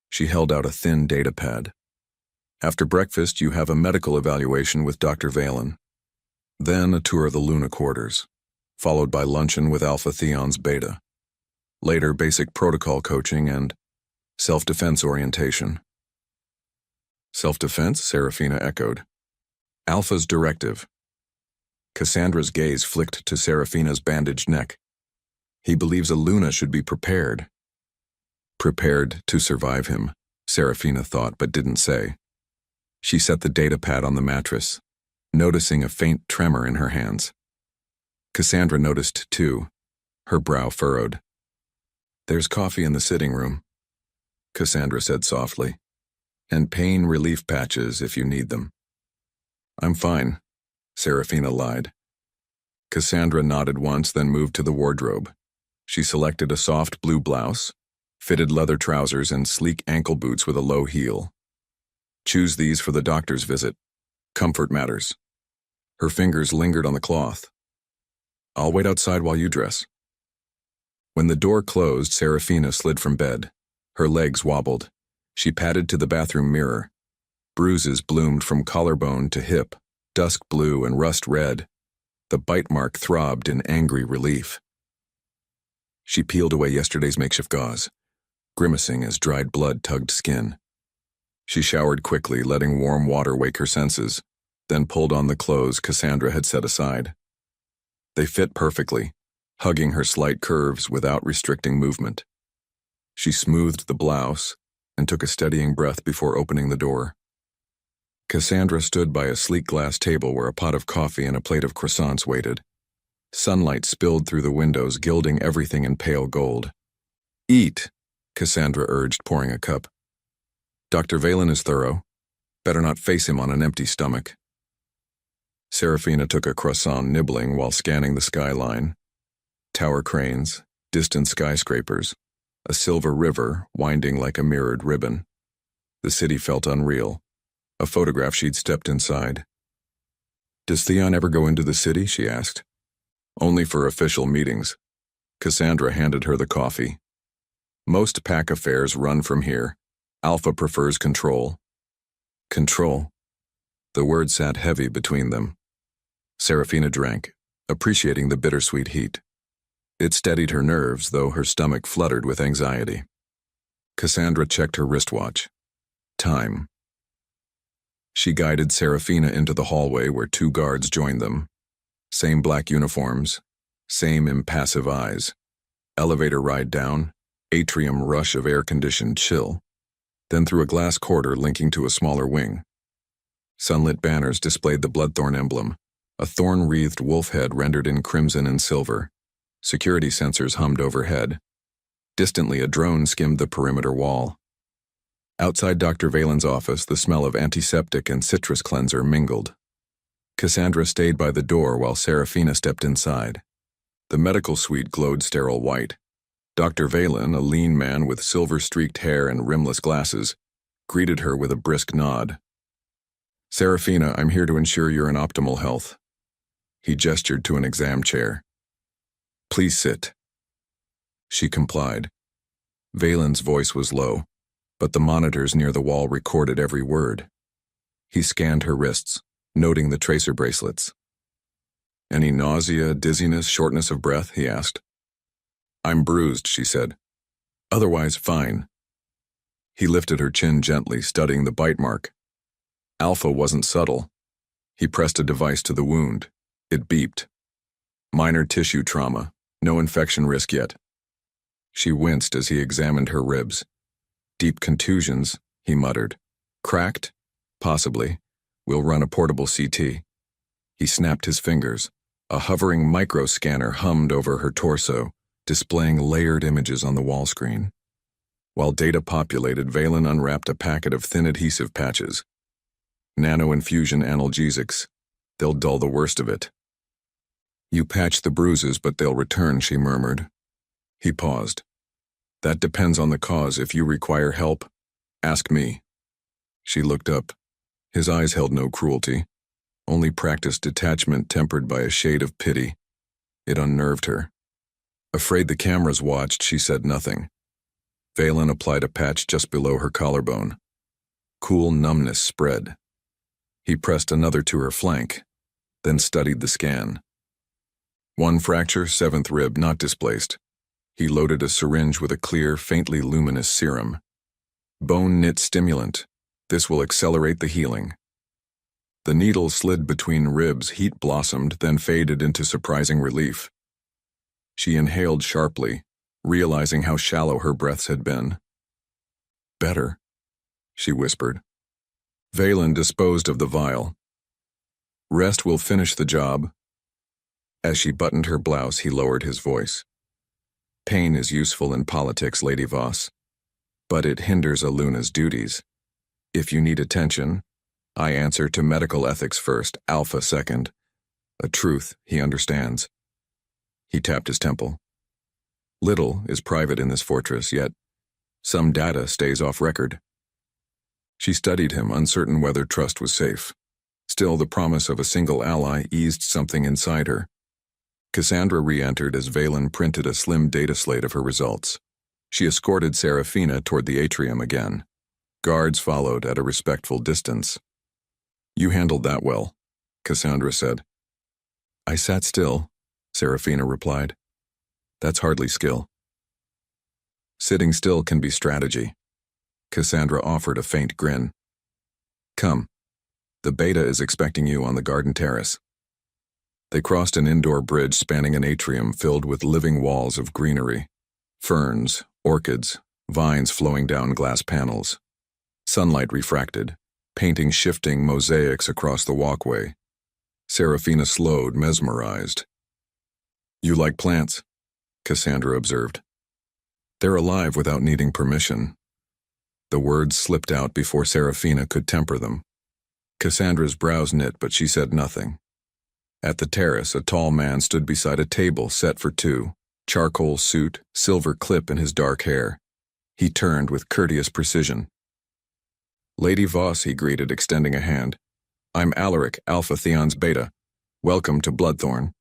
She held out a thin data pad. "After breakfast, you have a medical evaluation with Dr. Valen. Then a tour of the Luna quarters, followed by luncheon with Alpha Theon's Beta. Later, basic protocol coaching and self-defense orientation." "Self-defense?" Seraphina echoed. "Alpha's directive." Cassandra's gaze flicked to Seraphina's bandaged neck. "He believes a Luna should be prepared." Prepared to survive him, Seraphina thought but didn't say. She set the data pad on the mattress, noticing a faint tremor in her hands. Cassandra noticed too, her brow furrowed. "There's coffee in the sitting room," Cassandra said softly, "and pain relief patches if you need them." "I'm fine," Seraphina lied. Cassandra nodded once, then moved to the wardrobe. She selected a soft blue blouse, fitted leather trousers, and sleek ankle boots with a low heel. "Choose these for the doctor's visit. Comfort matters." Her fingers lingered on the cloth. "I'll wait outside while you dress." When the door closed, Seraphina slid from bed. Her legs wobbled. She padded to the bathroom mirror. Bruises bloomed from collarbone to hip, dusk blue and rust red. The bite mark throbbed in angry relief. She peeled away yesterday's makeshift gauze, grimacing as dried blood tugged skin. She showered quickly, letting warm water wake her senses, then pulled on the clothes Cassandra had set aside. They fit perfectly, hugging her slight curves without restricting movement. She smoothed the blouse and took a steadying breath before opening the door. Cassandra stood by a sleek glass table where a pot of coffee and a plate of croissants waited. Sunlight spilled through the windows, gilding everything in pale gold. "Eat," Cassandra urged, pouring a cup. "Dr. Valen is thorough. Better not face him on an empty stomach." Seraphina took a croissant, nibbling while scanning the skyline. Tower cranes, distant skyscrapers, a silver river winding like a mirrored ribbon. The city felt unreal, a photograph she'd stepped inside. "Does Theon ever go into the city?" she asked. "Only for official meetings." Cassandra handed her the coffee. "Most pack affairs run from here. Alpha prefers control." Control. The word sat heavy between them. Seraphina drank, appreciating the bittersweet heat. It steadied her nerves, though her stomach fluttered with anxiety. Cassandra checked her wristwatch. Time. She guided Seraphina into the hallway where two guards joined them. Same black uniforms, same impassive eyes. Elevator ride down, atrium rush of air-conditioned chill, then through a glass corridor linking to a smaller wing. Sunlit banners displayed the Bloodthorn emblem, a thorn-wreathed wolf head rendered in crimson and silver. Security sensors hummed overhead. Distantly, a drone skimmed the perimeter wall. Outside Dr. Valen's office, the smell of antiseptic and citrus cleanser mingled. Cassandra stayed by the door while Seraphina stepped inside. The medical suite glowed sterile white. Dr. Valen, a lean man with silver-streaked hair and rimless glasses, greeted her with a brisk nod. "Seraphina, I'm here to ensure you're in optimal health." He gestured to an exam chair. "Please sit." She complied. Valen's voice was low, but the monitors near the wall recorded every word. He scanned her wrists, noting the tracer bracelets. "Any nausea, dizziness, shortness of breath?" he asked. "I'm bruised," she said. "Otherwise, fine." He lifted her chin gently, studying the bite mark. Alpha wasn't subtle. He pressed a device to the wound. It beeped. "Minor tissue trauma. No infection risk yet." She winced as he examined her ribs. "Deep contusions," he muttered. "Cracked? Possibly. We'll run a portable CT." He snapped his fingers. A hovering microscanner hummed over her torso, displaying layered images on the wall screen. While data populated, Valen unwrapped a packet of thin adhesive patches. "Nano-infusion analgesics. They'll dull the worst of it." "You patch the bruises, but they'll return," she murmured. He paused. "That depends on the cause. If you require help, ask me." She looked up. His eyes held no cruelty, only practiced detachment tempered by a shade of pity. It unnerved her. Afraid the cameras watched, she said nothing. Valen applied a patch just below her collarbone. Cool numbness spread. He pressed another to her flank, then studied the scan. One fracture, 7th rib, not displaced. He loaded a syringe with a clear, faintly luminous serum. "Bone knit stimulant. This will accelerate the healing." The needle slid between ribs, heat blossomed, then faded into surprising relief. She inhaled sharply, realizing how shallow her breaths had been. "Better," she whispered. Valen disposed of the vial. "Rest will finish the job." As she buttoned her blouse, he lowered his voice. "Pain is useful in politics, Lady Voss, but it hinders Aluna's duties. If you need attention, I answer to medical ethics first, Alpha second. A truth he understands." He tapped his temple. "Little is private in this fortress, yet some data stays off record." She studied him, uncertain whether trust was safe. Still, the promise of a single ally eased something inside her. Cassandra re-entered as Valen printed a slim data slate of her results. She escorted Seraphina toward the atrium again. Guards followed at a respectful distance. "You handled that well," Cassandra said. I sat still, Seraphina replied. That's hardly skill. Sitting still can be strategy. Cassandra offered a faint grin. Come. The beta is expecting you on the garden terrace. They crossed an indoor bridge spanning an atrium filled with living walls of greenery. Ferns, orchids, vines flowing down glass panels. Sunlight refracted, painting shifting mosaics across the walkway. Seraphina slowed, mesmerized. You like plants? Cassandra observed. They're alive without needing permission. The words slipped out before Seraphina could temper them. Cassandra's brows knit, but she said nothing. At the terrace, a tall man stood beside a table set for two, charcoal suit, silver clip in his dark hair. He turned with courteous precision. Lady Voss, he greeted, extending a hand. I'm Alaric, Alpha Theon's Beta. Welcome to Bloodthorn.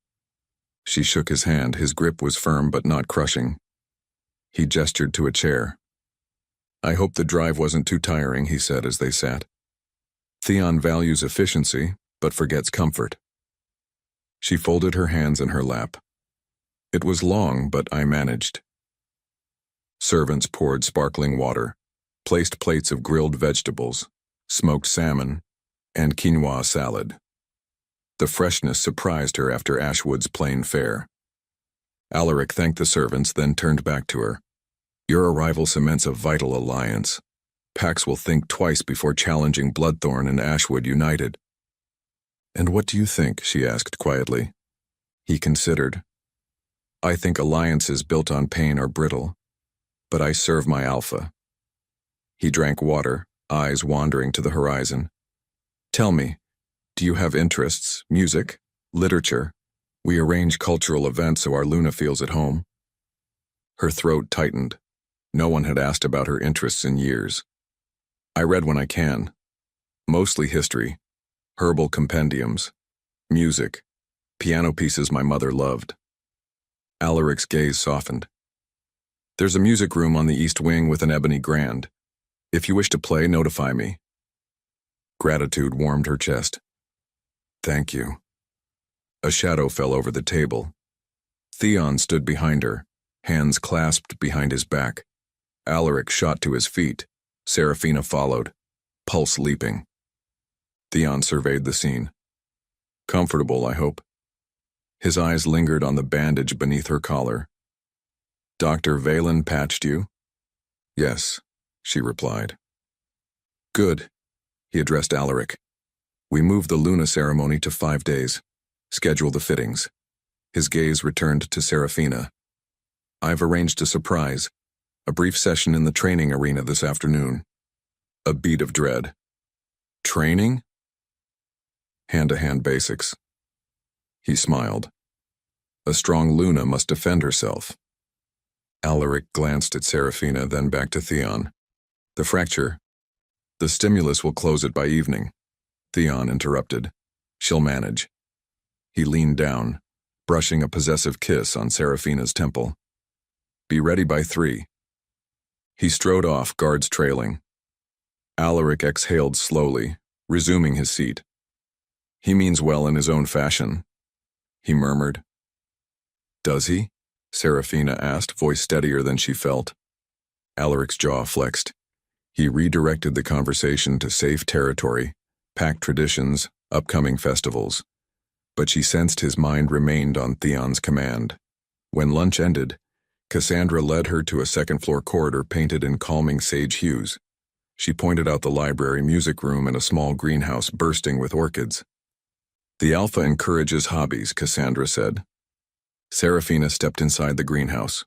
She shook his hand. His grip was firm but not crushing. He gestured to a chair. I hope the drive wasn't too tiring, he said as they sat. Theon values efficiency, but forgets comfort. She folded her hands in her lap. It was long, but I managed. Servants poured sparkling water, placed plates of grilled vegetables, smoked salmon, and quinoa salad. The freshness surprised her after Ashwood's plain fare. Alaric thanked the servants, then turned back to her. Your arrival cements a vital alliance. Pax will think twice before challenging Bloodthorn and Ashwood united. And what do you think? She asked quietly. He considered. I think alliances built on pain are brittle, but I serve my alpha. He drank water, eyes wandering to the horizon. Tell me, do you have interests, music, literature? We arrange cultural events so our Luna feels at home. Her throat tightened. No one had asked about her interests in years. I read when I can. Mostly history, herbal compendiums, music, piano pieces my mother loved. Alaric's gaze softened. There's a music room on the east wing with an ebony grand. If you wish to play, notify me. Gratitude warmed her chest. Thank you. A shadow fell over the table. Theon stood behind her, hands clasped behind his back. Alaric shot to his feet. Seraphina followed, pulse leaping. Theon surveyed the scene. Comfortable, I hope. His eyes lingered on the bandage beneath her collar. Dr. Valen patched you? Yes, she replied. Good, he addressed Alaric. We moved the Luna ceremony to 5 days. Schedule the fittings. His gaze returned to Seraphina. I've arranged a surprise. A brief session in the training arena this afternoon. A beat of dread. Training? Hand-to-hand basics. He smiled. A strong Luna must defend herself. Alaric glanced at Seraphina, then back to Theon. The fracture. The stimulus will close it by evening. Theon interrupted. She'll manage. He leaned down, brushing a possessive kiss on Seraphina's temple. Be ready by 3. He strode off, guards trailing. Alaric exhaled slowly, resuming his seat. He means well in his own fashion, he murmured. Does he? Seraphina asked, voice steadier than she felt. Alaric's jaw flexed. He redirected the conversation to safe territory, packed traditions, upcoming festivals. But she sensed his mind remained on Theon's command. When lunch ended, Cassandra led her to a second-floor corridor painted in calming sage hues. She pointed out the library, music room, and a small greenhouse bursting with orchids. The Alpha encourages hobbies, Cassandra said. Seraphina stepped inside the greenhouse.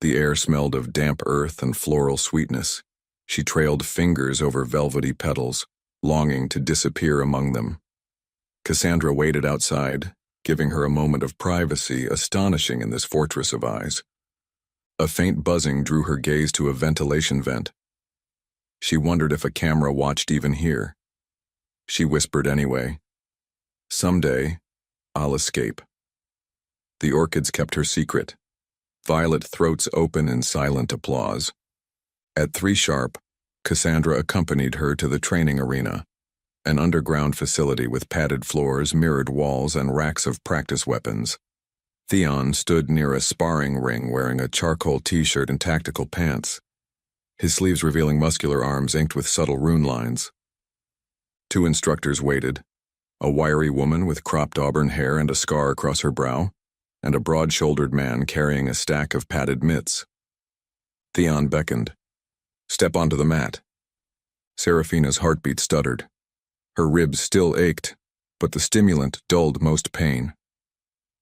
The air smelled of damp earth and floral sweetness. She trailed fingers over velvety petals, longing to disappear among them. Cassandra waited outside, giving her a moment of privacy astonishing in this fortress of eyes. A faint buzzing drew her gaze to a ventilation vent. She wondered if a camera watched even here. She whispered anyway. Someday, I'll escape. The orchids kept her secret. Violet throats open in silent applause. At 3 sharp, Cassandra accompanied her to the training arena. an underground facility with padded floors, mirrored walls, and racks of practice weapons. Theon stood near a sparring ring wearing a charcoal t-shirt and tactical pants, his sleeves revealing muscular arms inked with subtle rune lines. Two instructors waited, a wiry woman with cropped auburn hair and a scar across her brow, and a broad-shouldered man carrying a stack of padded mitts. Theon beckoned. "Step onto the mat." Seraphina's heartbeat stuttered. Her ribs still ached, but the stimulant dulled most pain.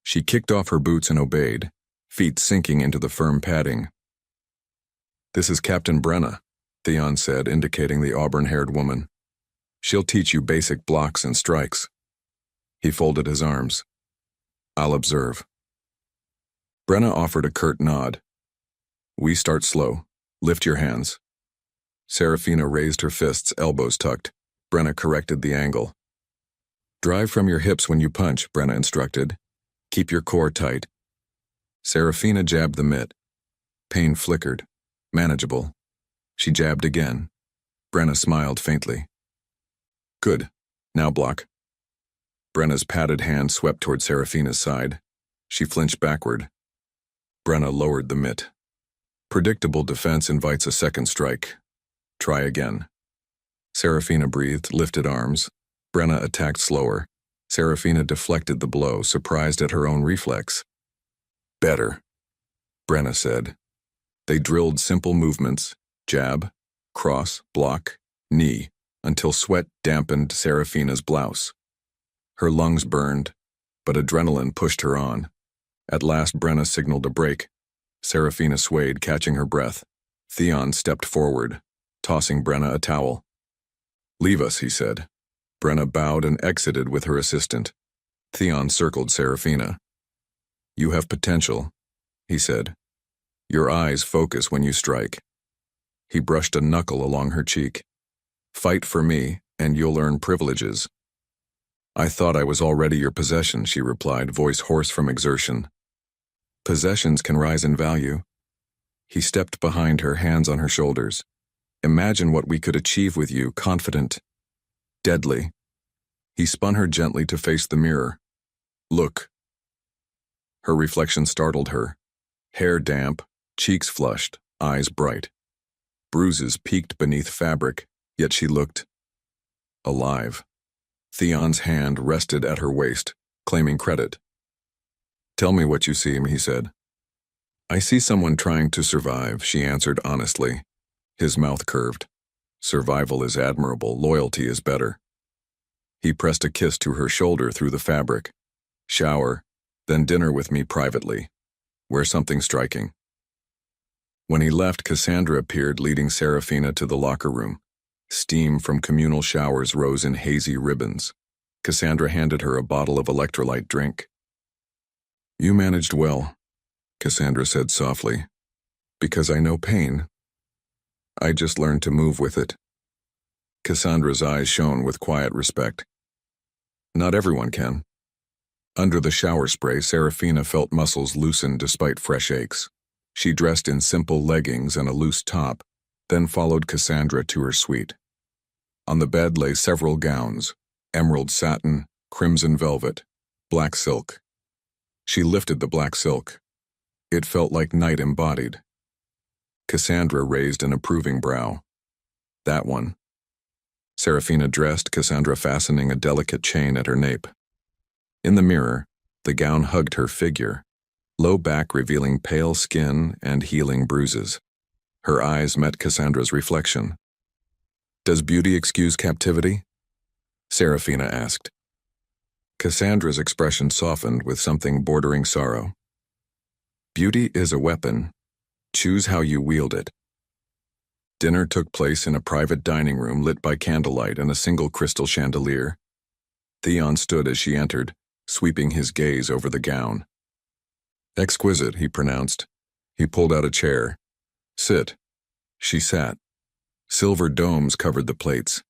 She kicked off her boots and obeyed, feet sinking into the firm padding. "This is Captain Brenna," Theon said, indicating the auburn-haired woman. "She'll teach you basic blocks and strikes." He folded his arms. "I'll observe." Brenna offered a curt nod. "We start slow. Lift your hands." Seraphina raised her fists, elbows tucked. Brenna corrected the angle. "Drive from your hips when you punch," Brenna instructed. "Keep your core tight." Seraphina jabbed the mitt. Pain flickered. Manageable. She jabbed again. Brenna smiled faintly. "Good. Now block." Brenna's padded hand swept toward Seraphina's side. She flinched backward. Brenna lowered the mitt. "Predictable defense invites a second strike. Try again." Seraphina breathed, lifted arms. Brenna attacked slower. Seraphina deflected the blow, surprised at her own reflex. "Better," Brenna said. They drilled simple movements, jab, cross, block, knee, until sweat dampened Seraphina's blouse. Her lungs burned, but adrenaline pushed her on. At last Brenna signaled a break. Seraphina swayed, catching her breath. Theon stepped forward, tossing Brenna a towel. "Leave us," he said. Brenna bowed and exited with her assistant. Theon circled Seraphina. "You have potential," he said. "Your eyes focus when you strike." He brushed a knuckle along her cheek. "Fight for me, and you'll earn privileges." "I thought I was already your possession," she replied, voice hoarse from exertion. "Possessions can rise in value." He stepped behind her, hands on her shoulders. "Imagine what we could achieve with you, confident, deadly." He spun her gently to face the mirror. "Look." Her reflection startled her. Hair damp, cheeks flushed, eyes bright. Bruises peeked beneath fabric, yet she looked alive. Theon's hand rested at her waist, claiming credit. "Tell me what you see," he said. "I see someone trying to survive," she answered honestly. His mouth curved. "Survival is admirable, loyalty is better." He pressed a kiss to her shoulder through the fabric. "Shower, then dinner with me privately. Wear something striking." When he left, Cassandra appeared, leading Seraphina to the locker room. Steam from communal showers rose in hazy ribbons. Cassandra handed her a bottle of electrolyte drink. "You managed well," Cassandra said softly. "Because I know pain. I just learned to move with it." Cassandra's eyes shone with quiet respect. "Not everyone can." Under the shower spray, Seraphina felt muscles loosen despite fresh aches. She dressed in simple leggings and a loose top, then followed Cassandra to her suite. On the bed lay several gowns, emerald satin, crimson velvet, black silk. She lifted the black silk. It felt like night embodied. Cassandra raised an approving brow. "That one." Seraphina dressed, Cassandra fastening a delicate chain at her nape. In the mirror, the gown hugged her figure, low back revealing pale skin and healing bruises. Her eyes met Cassandra's reflection. "Does beauty excuse captivity?" Seraphina asked. Cassandra's expression softened with something bordering sorrow. "Beauty is a weapon. Choose how you wield it." Dinner took place in a private dining room lit by candlelight and a single crystal chandelier. Theon stood as she entered, sweeping his gaze over the gown. "Exquisite," he pronounced. He pulled out a chair. "Sit." She sat. Silver domes covered the plates.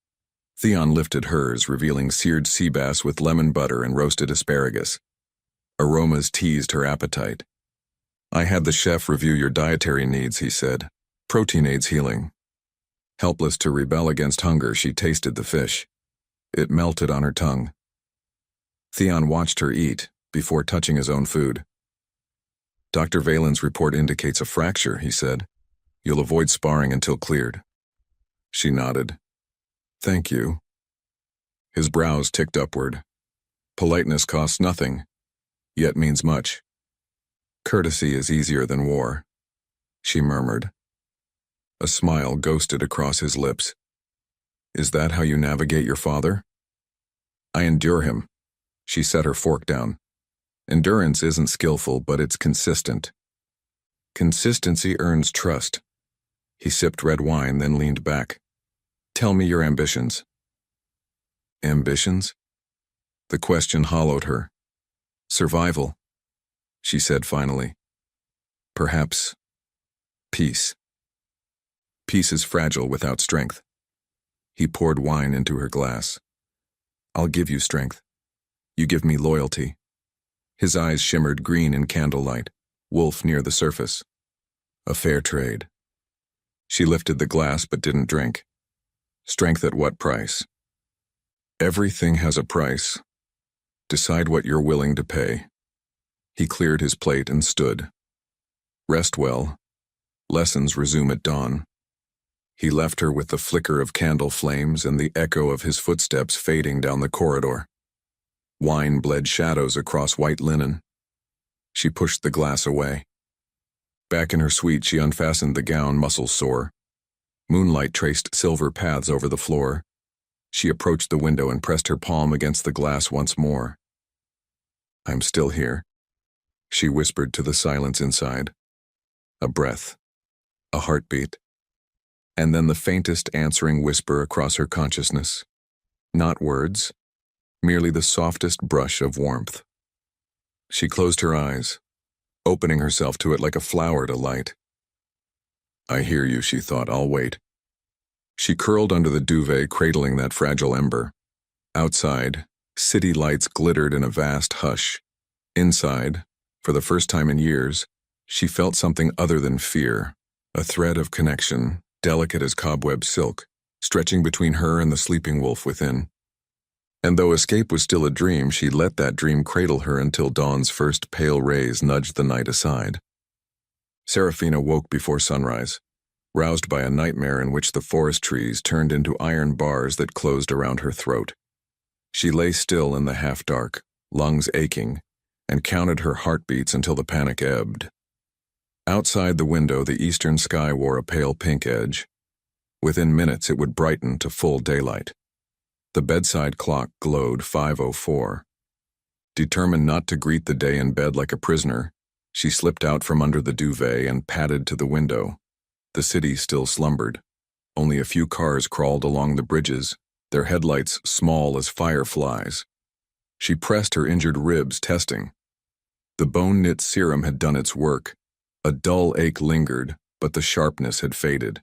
Theon lifted hers, revealing seared sea bass with lemon butter and roasted asparagus. Aromas teased her appetite. "I had the chef review your dietary needs," he said. "Protein aids healing." Helpless to rebel against hunger, she tasted the fish. It melted on her tongue. Theon watched her eat before touching his own food. Dr. Valen's report indicates a fracture, he said. You'll avoid sparring until cleared. She nodded. Thank you. His brows ticked upward. Politeness costs nothing, yet means much. Courtesy is easier than war, she murmured. A smile ghosted across his lips. Is that how you navigate your father? I endure him. She set her fork down. Endurance isn't skillful, but it's consistent. Consistency earns trust. He sipped red wine, then leaned back. Tell me your ambitions. Ambitions? The question hollowed her. Survival, she said finally. Perhaps peace. Peace is fragile without strength. He poured wine into her glass. I'll give you strength. You give me loyalty. His eyes shimmered green in candlelight, wolf near the surface. A fair trade. She lifted the glass but didn't drink. Strength at what price? Everything has a price. Decide what you're willing to pay. He cleared his plate and stood. Rest well. Lessons resume at dawn. He left her with the flicker of candle flames and the echo of his footsteps fading down the corridor. Wine bled shadows across white linen. She pushed the glass away. Back in her suite, she unfastened the gown, muscles sore. Moonlight traced silver paths over the floor. She approached the window and pressed her palm against the glass once more. I'm still here, she whispered to the silence inside. A breath. A heartbeat. And then the faintest answering whisper across her consciousness. Not words, merely the softest brush of warmth. She closed her eyes, opening herself to it like a flower to light. I hear you, she thought. I'll wait. She curled under the duvet, cradling that fragile ember. Outside, city lights glittered in a vast hush. Inside, for the first time in years, she felt something other than fear, a thread of connection, delicate as cobweb silk, stretching between her and the sleeping wolf within. And though escape was still a dream, she let that dream cradle her until dawn's first pale rays nudged the night aside. Seraphina woke before sunrise, roused by a nightmare in which the forest trees turned into iron bars that closed around her throat. She lay still in the half-dark, lungs aching, and counted her heartbeats until the panic ebbed. Outside the window, the eastern sky wore a pale pink edge. Within minutes, it would brighten to full daylight. The bedside clock glowed 5:04. Determined not to greet the day in bed like a prisoner, she slipped out from under the duvet and padded to the window. The city still slumbered. Only a few cars crawled along the bridges, their headlights small as fireflies. She pressed her injured ribs, testing. The bone-knit serum had done its work. A dull ache lingered, but the sharpness had faded.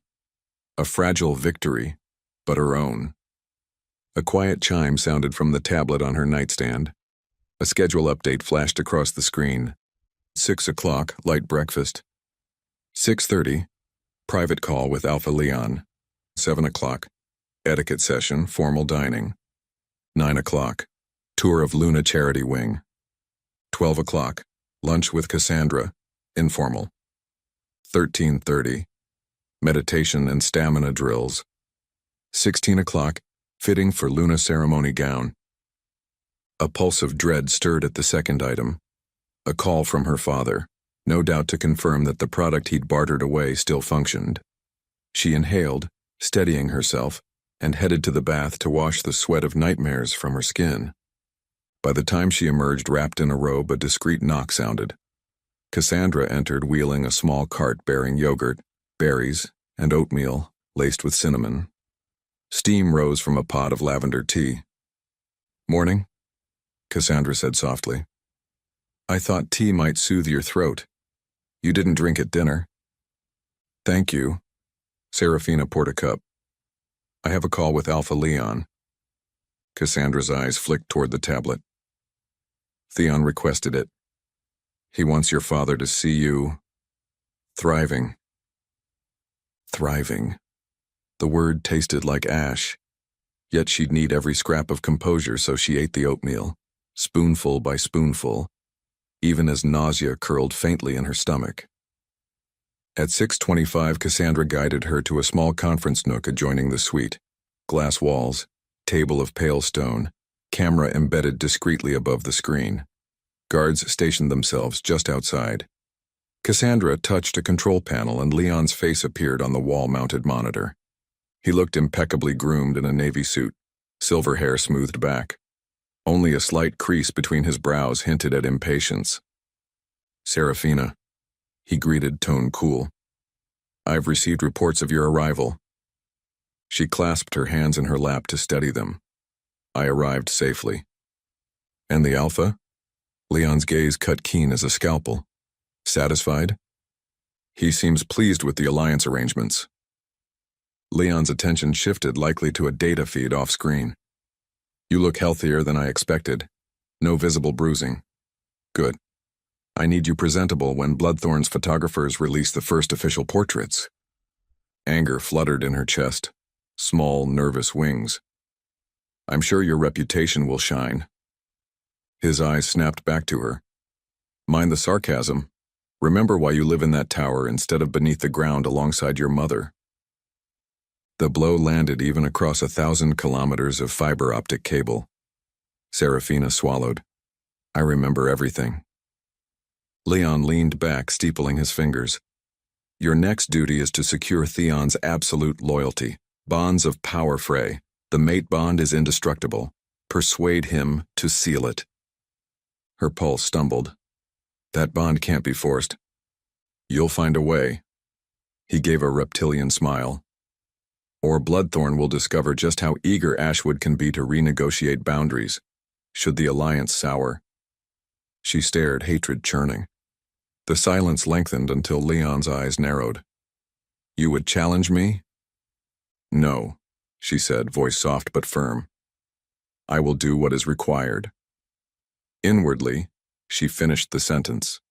A fragile victory, but her own. A quiet chime sounded from the tablet on her nightstand. A schedule update flashed across the screen. 6 o'clock, light breakfast. 6:30, private call with Alpha Leon. 7 o'clock, etiquette session, formal dining. 9 o'clock, tour of Luna Charity Wing. 12 o'clock, lunch with Cassandra, informal. 13:30, meditation and stamina drills. 16 o'clock, fitting for Luna ceremony gown. A pulse of dread stirred at the second item. A call from her father, no doubt to confirm that the product he'd bartered away still functioned. She inhaled, steadying herself, and headed to the bath to wash the sweat of nightmares from her skin. By the time she emerged wrapped in a robe, a discreet knock sounded. Cassandra entered wheeling a small cart bearing yogurt, berries, and oatmeal laced with cinnamon. Steam rose from a pot of lavender tea. Morning, Cassandra said softly. I thought tea might soothe your throat. You didn't drink at dinner. Thank you. Seraphina poured a cup. I have a call with Alpha Leon. Cassandra's eyes flicked toward the tablet. Theon requested it. He wants your father to see you thriving. Thriving. The word tasted like ash. Yet she'd need every scrap of composure, so she ate the oatmeal, spoonful by spoonful, even as nausea curled faintly in her stomach. At 6:25, Cassandra guided her to a small conference nook adjoining the suite. Glass walls, table of pale stone, camera embedded discreetly above the screen. Guards stationed themselves just outside. Cassandra touched a control panel and Leon's face appeared on the wall-mounted monitor. He looked impeccably groomed in a navy suit, silver hair smoothed back. Only a slight crease between his brows hinted at impatience. "Serafina," he greeted, tone cool. "I've received reports of your arrival." She clasped her hands in her lap to steady them. "I arrived safely." "And the Alpha?" Leon's gaze cut keen as a scalpel. "Satisfied?" "He seems pleased with the alliance arrangements." Leon's attention shifted, likely to a data feed off-screen. "You look healthier than I expected. No visible bruising. Good. I need you presentable when Bloodthorn's photographers release the first official portraits." Anger fluttered in her chest, small, nervous wings. "I'm sure your reputation will shine." His eyes snapped back to her. "Mind the sarcasm. Remember why you live in that tower instead of beneath the ground alongside your mother." The blow landed even across 1,000 kilometers of fiber optic cable. Serafina swallowed. "I remember everything." Leon leaned back, steepling his fingers. "Your next duty is to secure Theon's absolute loyalty. Bonds of power fray. The mate bond is indestructible. Persuade him to seal it." Her pulse stumbled. "That bond can't be forced." "You'll find a way." He gave a reptilian smile. "Or Bloodthorn will discover just how eager Ashwood can be to renegotiate boundaries, should the alliance sour." She stared, hatred churning. The silence lengthened until Leon's eyes narrowed. "You would challenge me?" "No," she said, voice soft but firm. "I will do what is required." Inwardly, she finished the sentence.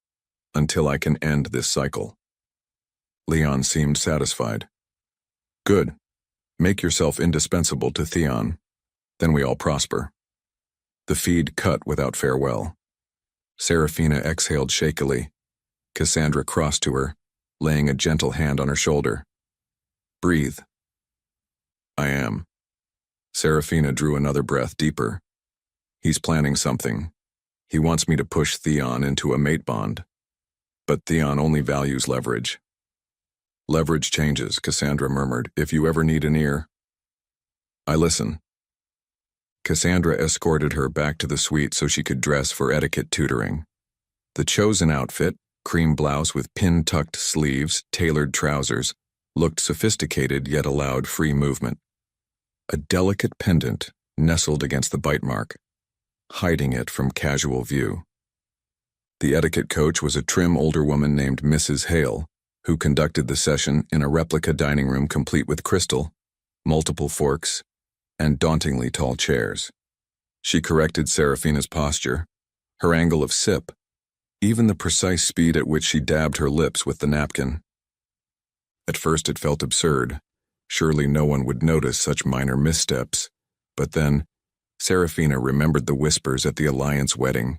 "Until I can end this cycle." Leon seemed satisfied. "Good. Make yourself indispensable to Theon. Then we all prosper." The feed cut without farewell. Serafina exhaled shakily. Cassandra crossed to her, laying a gentle hand on her shoulder. "Breathe." "I am." Serafina drew another breath deeper. "He's planning something. He wants me to push Theon into a mate bond. But Theon only values leverage." "Leverage changes," Cassandra murmured, "if you ever need an ear." "I listen." Cassandra escorted her back to the suite so she could dress for etiquette tutoring. The chosen outfit, cream blouse with pin-tucked sleeves, tailored trousers, looked sophisticated yet allowed free movement. A delicate pendant nestled against the bite mark, hiding it from casual view. The etiquette coach was a trim older woman named Mrs. Hale, who conducted the session in a replica dining room complete with crystal, multiple forks, and dauntingly tall chairs. She corrected Serafina's posture, her angle of sip, even the precise speed at which she dabbed her lips with the napkin. At first it felt absurd. Surely no one would notice such minor missteps. But then, Serafina remembered the whispers at the Alliance wedding.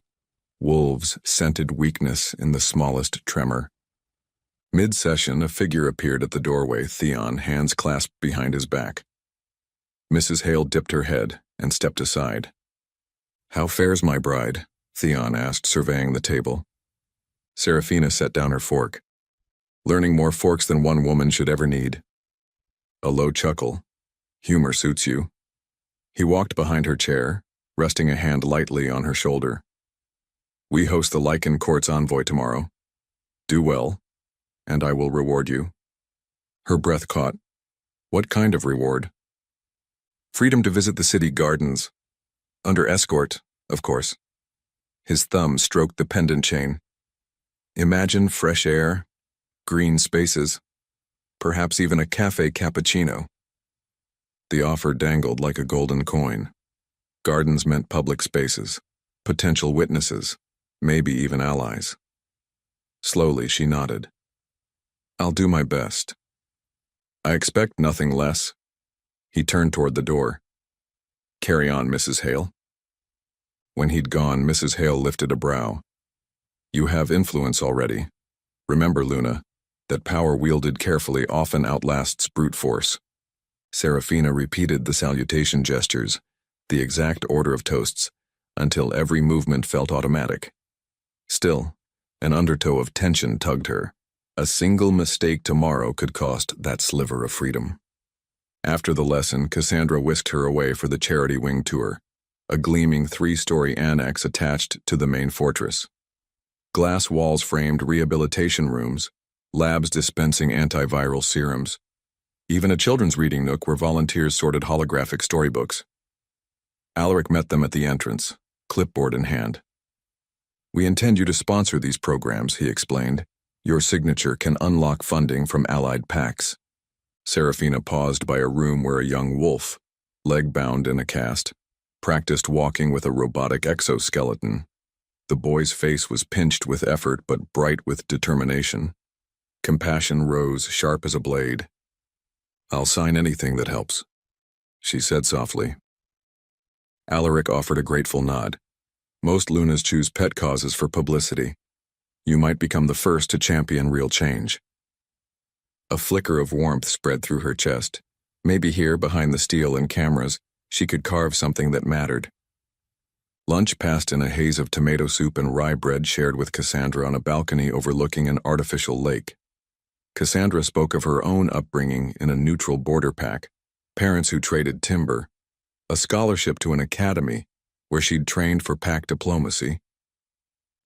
Wolves scented weakness in the smallest tremor. Mid-session, a figure appeared at the doorway, Theon, hands clasped behind his back. Mrs. Hale dipped her head and stepped aside. "How fares my bride?" Theon asked, surveying the table. Serafina set down her fork. "Learning more forks than one woman should ever need." A low chuckle. "Humor suits you." He walked behind her chair, resting a hand lightly on her shoulder. "We host the Lycan court's envoy tomorrow. Do well, and I will reward you." Her breath caught. "What kind of reward?" "Freedom to visit the city gardens. Under escort, of course." His thumb stroked the pendant chain. "Imagine fresh air, green spaces, perhaps even a cafe cappuccino." The offer dangled like a golden coin. Gardens meant public spaces, potential witnesses, maybe even allies. Slowly she nodded. "I'll do my best." "I expect nothing less." He turned toward the door. Carry on, Mrs. Hale. When he'd gone, Mrs. Hale lifted a brow. You have influence already. Remember, Luna, that power wielded carefully often outlasts brute force. Serafina repeated the salutation gestures, the exact order of toasts, until every movement felt automatic. Still, an undertow of tension tugged her. A single mistake tomorrow could cost that sliver of freedom. After the lesson, Cassandra whisked her away for the charity wing tour, a gleaming 3-story annex attached to the main fortress. Glass walls framed rehabilitation rooms, labs dispensing antiviral serums, even a children's reading nook where volunteers sorted holographic storybooks. Alaric met them at the entrance, clipboard in hand. We intend you to sponsor these programs, he explained. Your signature can unlock funding from allied packs. Serafina paused by a room where a young wolf, leg-bound in a cast, practiced walking with a robotic exoskeleton. The boy's face was pinched with effort but bright with determination. Compassion rose sharp as a blade. I'll sign anything that helps, she said softly. Alaric offered a grateful nod. Most Lunas choose pet causes for publicity. You might become the first to champion real change. A flicker of warmth spread through her chest. Maybe here, behind the steel and cameras, she could carve something that mattered. Lunch passed in a haze of tomato soup and rye bread shared with Cassandra on a balcony overlooking an artificial lake. Cassandra spoke of her own upbringing in a neutral border pack, parents who traded timber, a scholarship to an academy where she'd trained for pack diplomacy.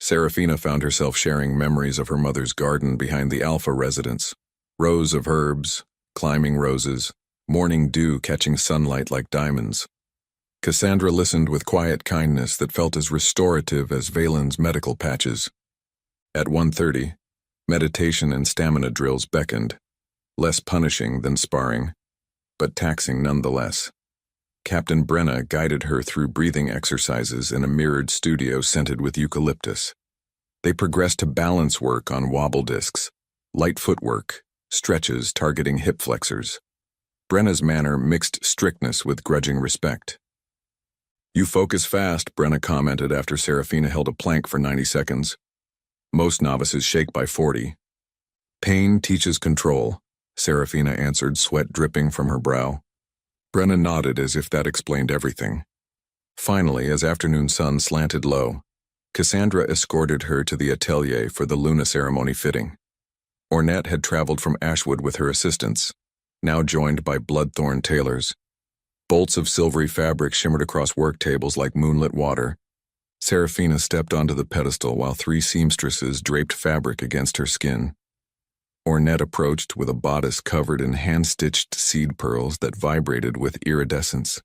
Serafina found herself sharing memories of her mother's garden behind the Alpha residence, rows of herbs, climbing roses, morning dew catching sunlight like diamonds. Cassandra listened with quiet kindness that felt as restorative as Valen's medical patches. At 1:30, meditation and stamina drills beckoned, less punishing than sparring, but taxing nonetheless. Captain Brenna guided her through breathing exercises in a mirrored studio scented with eucalyptus. They progressed to balance work on wobble discs, light footwork, stretches targeting hip flexors. Brenna's manner mixed strictness with grudging respect. You focus fast, Brenna commented after Serafina held a plank for 90 seconds. Most novices shake by 40. Pain teaches control, Serafina answered, sweat dripping from her brow. Brenna nodded as if that explained everything. Finally, as afternoon sun slanted low, Cassandra escorted her to the atelier for the Luna ceremony fitting. Ornette had traveled from Ashwood with her assistants, now joined by bloodthorn tailors. Bolts of silvery fabric shimmered across work tables like moonlit water. Serafina stepped onto the pedestal while 3 seamstresses draped fabric against her skin. Ornette approached with a bodice covered in hand-stitched seed pearls that vibrated with iridescence.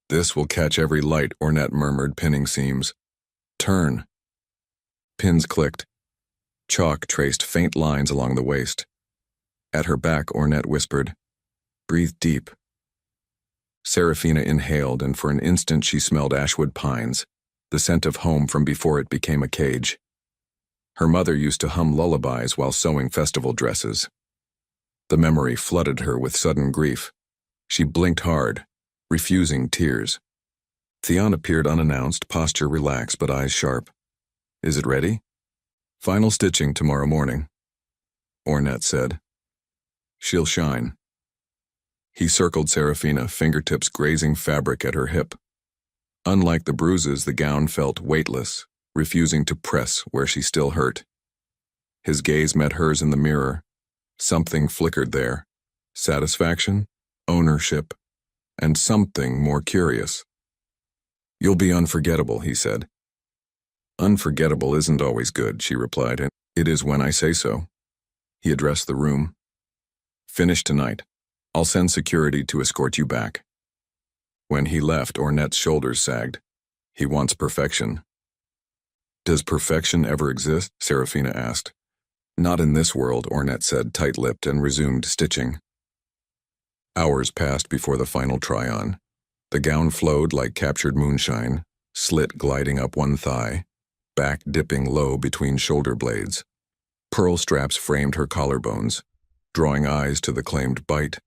This will catch every light, Ornette murmured, pinning seams. Turn. Pins clicked. Chalk traced faint lines along the waist. At her back, Ornette whispered, Breathe deep. Serafina inhaled, and for an instant she smelled Ashwood pines, the scent of home from before it became a cage. Her mother used to hum lullabies while sewing festival dresses. The memory flooded her with sudden grief. She blinked hard, refusing tears. Theon appeared unannounced, posture relaxed but eyes sharp. Is it ready? Final stitching tomorrow morning, Ornette said. She'll shine. He circled Serafina, fingertips grazing fabric at her hip. Unlike the bruises, the gown felt weightless, refusing to press where she still hurt. His gaze met hers in the mirror. Something flickered there. Satisfaction, ownership, and something more curious. You'll be unforgettable, he said. Unforgettable isn't always good, she replied, and it is when I say so. He addressed the room. Finish tonight. I'll send security to escort you back. When he left, Ornette's shoulders sagged. He wants perfection. Does perfection ever exist? Serafina asked. Not in this world, Ornette said, tight-lipped, and resumed stitching. Hours passed before the final try-on. The gown flowed like captured moonshine, slit gliding up one thigh, back dipping low between shoulder blades. Pearl straps framed her collarbones, drawing eyes to the claimed bite.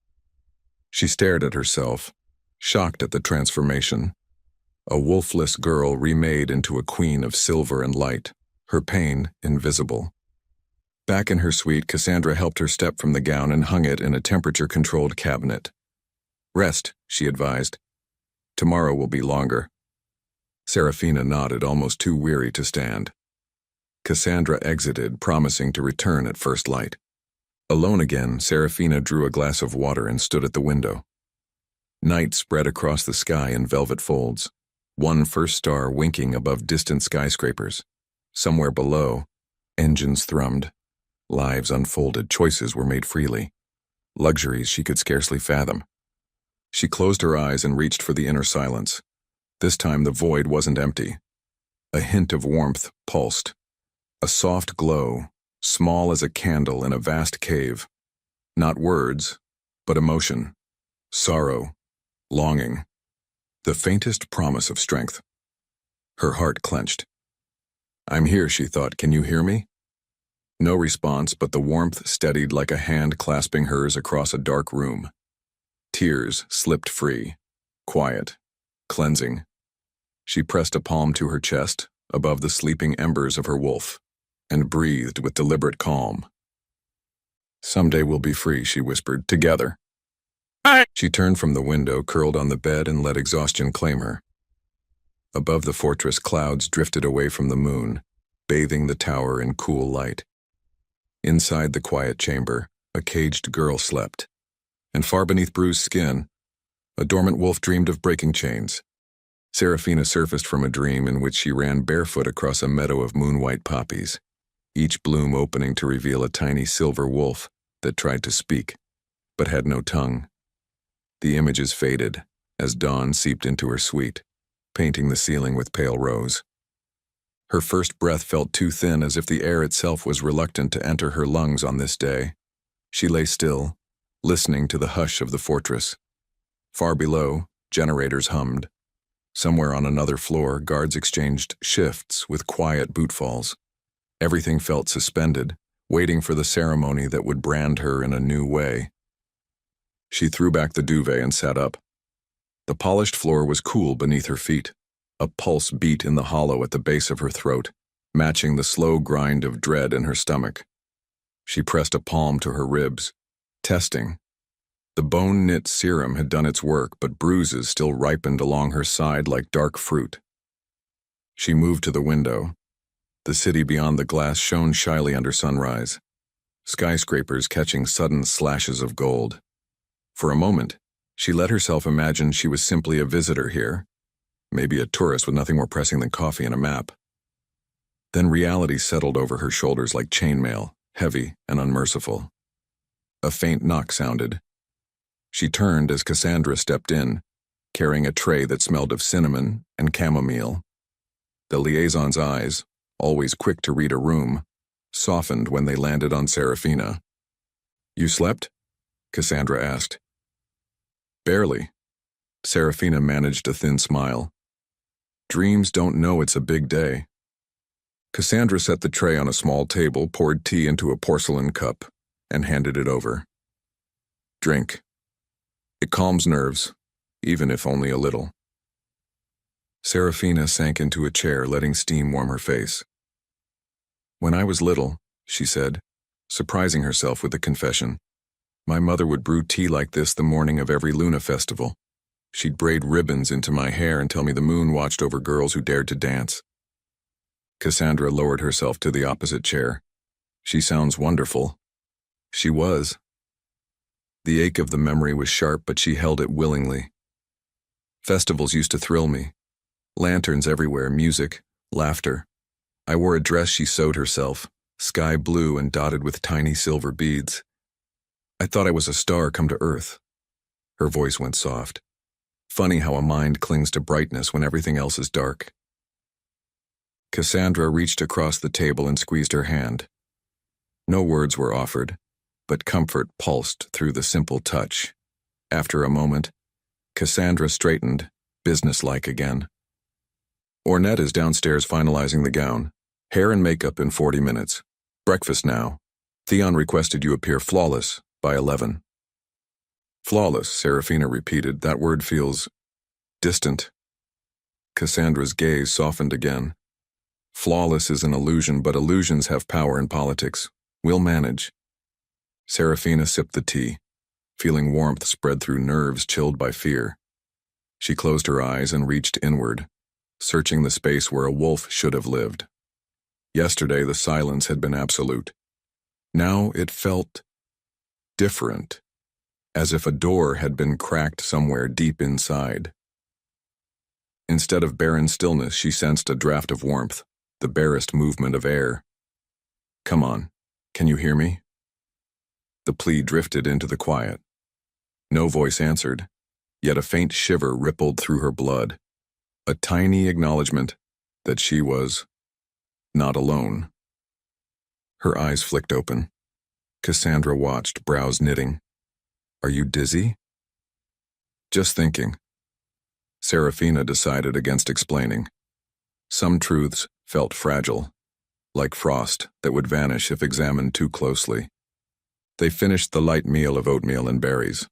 She stared at herself, shocked at the transformation. A wolfless girl remade into a queen of silver and light, her pain invisible. Back in her suite, Cassandra helped her step from the gown and hung it in a temperature-controlled cabinet. "Rest," she advised. "Tomorrow will be longer." Seraphina nodded, almost too weary to stand. Cassandra exited, promising to return at first light. Alone again, Seraphina drew a glass of water and stood at the window. Night spread across the sky in velvet folds, one first star winking above distant skyscrapers. Somewhere below, engines thrummed. Lives unfolded, choices were made freely. Luxuries she could scarcely fathom. She closed her eyes and reached for the inner silence. This time the void wasn't empty. A hint of warmth pulsed. A soft glow, small as a candle in a vast cave. Not words, but emotion. Sorrow, longing. The faintest promise of strength. Her heart clenched. "I'm here," she thought. "Can you hear me?" No response, but the warmth steadied like a hand clasping hers across a dark room. Tears slipped free, quiet, cleansing. She pressed a palm to her chest, above the sleeping embers of her wolf, and breathed with deliberate calm. "Someday we'll be free," she whispered, "together." She turned from the window, curled on the bed, and let exhaustion claim her. Above the fortress, clouds drifted away from the moon, bathing the tower in cool light. Inside the quiet chamber, a caged girl slept, and far beneath bruised skin, a dormant wolf dreamed of breaking chains. Seraphina surfaced from a dream in which she ran barefoot across a meadow of moon-white poppies, each bloom opening to reveal a tiny silver wolf that tried to speak, but had no tongue. The images faded as dawn seeped into her suite, painting the ceiling with pale rose. Her first breath felt too thin, as if the air itself was reluctant to enter her lungs on this day. She lay still, listening to the hush of the fortress. Far below, generators hummed. Somewhere on another floor, guards exchanged shifts with quiet bootfalls. Everything felt suspended, waiting for the ceremony that would brand her in a new way. She threw back the duvet and sat up. The polished floor was cool beneath her feet. A pulse beat in the hollow at the base of her throat, matching the slow grind of dread in her stomach. She pressed a palm to her ribs, testing. The bone-knit serum had done its work, but bruises still ripened along her side like dark fruit. She moved to the window. The city beyond the glass shone shyly under sunrise, skyscrapers catching sudden slashes of gold. For a moment, she let herself imagine she was simply a visitor here, maybe a tourist with nothing more pressing than coffee and a map. Then reality settled over her shoulders like chainmail, heavy and unmerciful. A faint knock sounded. She turned as Cassandra stepped in, carrying a tray that smelled of cinnamon and chamomile. The liaison's eyes, always quick to read a room, softened when they landed on Seraphina. "You slept?" Cassandra asked. "Barely." Seraphina managed a thin smile. "Dreams don't know it's a big day." Cassandra set the tray on a small table, poured tea into a porcelain cup, and handed it over. "Drink. It calms nerves, even if only a little." Seraphina sank into a chair, letting steam warm her face. "When I was little," she said, surprising herself with the confession, "my mother would brew tea like this the morning of every Luna festival. She'd braid ribbons into my hair and tell me the moon watched over girls who dared to dance." Cassandra lowered herself to the opposite chair. "She sounds wonderful." She was. The ache of the memory was sharp, but she held it willingly. "Festivals used to thrill me. Lanterns everywhere, music, laughter. I wore a dress she sewed herself, sky blue and dotted with tiny silver beads. I thought I was a star come to earth." Her voice went soft. Funny how a mind clings to brightness when everything else is dark. Cassandra reached across the table and squeezed her hand. No words were offered, but comfort pulsed through the simple touch. After a moment, Cassandra straightened, businesslike again. "Ornette is downstairs finalizing the gown. Hair and makeup in 40 minutes. Breakfast now. Theon requested you appear flawless by 11. Flawless, Serafina repeated. That word feels distant. Cassandra's gaze softened again. Flawless is an illusion, but illusions have power in politics. We'll manage. Serafina sipped the tea, feeling warmth spread through nerves chilled by fear. She closed her eyes and reached inward, searching the space where a wolf should have lived. Yesterday, the silence had been absolute. Now it felt different, as if a door had been cracked somewhere deep inside. Instead of barren stillness, she sensed a draft of warmth, the barest movement of air. Come on, can you hear me? The plea drifted into the quiet. No voice answered, yet a faint shiver rippled through her blood, a tiny acknowledgement that she was not alone. Her eyes flicked open. Cassandra watched, brows knitting. Are you dizzy? Just thinking. Serafina decided against explaining. Some truths felt fragile, like frost that would vanish if examined too closely. They finished the light meal of oatmeal and berries.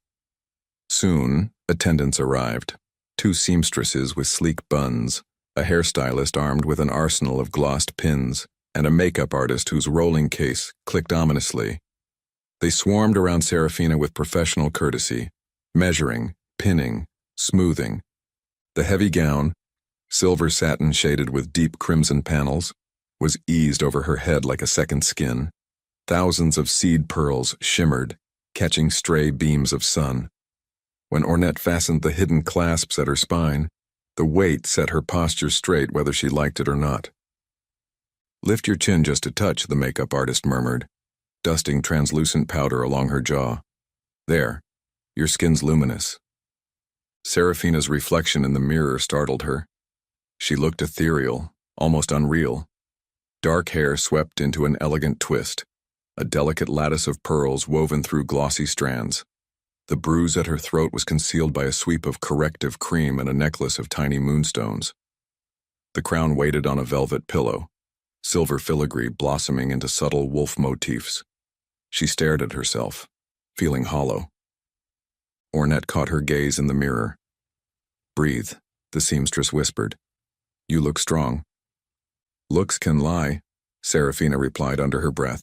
Soon, attendants arrived. 2 seamstresses with sleek buns, a hairstylist armed with an arsenal of glossed pins, and a makeup artist whose rolling case clicked ominously. They swarmed around Serafina with professional courtesy, measuring, pinning, smoothing. The heavy gown, silver satin shaded with deep crimson panels, was eased over her head like a second skin. Thousands of seed pearls shimmered, catching stray beams of sun. When Ornette fastened the hidden clasps at her spine, the weight set her posture straight whether she liked it or not. Lift your chin just a touch, the makeup artist murmured, dusting translucent powder along her jaw. There, your skin's luminous. Serafina's reflection in the mirror startled her. She looked ethereal, almost unreal. Dark hair swept into an elegant twist, a delicate lattice of pearls woven through glossy strands. The bruise at her throat was concealed by a sweep of corrective cream and a necklace of tiny moonstones. The crown waited on a velvet pillow, silver filigree blossoming into subtle wolf motifs. She stared at herself, feeling hollow. Ornette caught her gaze in the mirror. Breathe, the seamstress whispered. You look strong. Looks can lie, Serafina replied under her breath.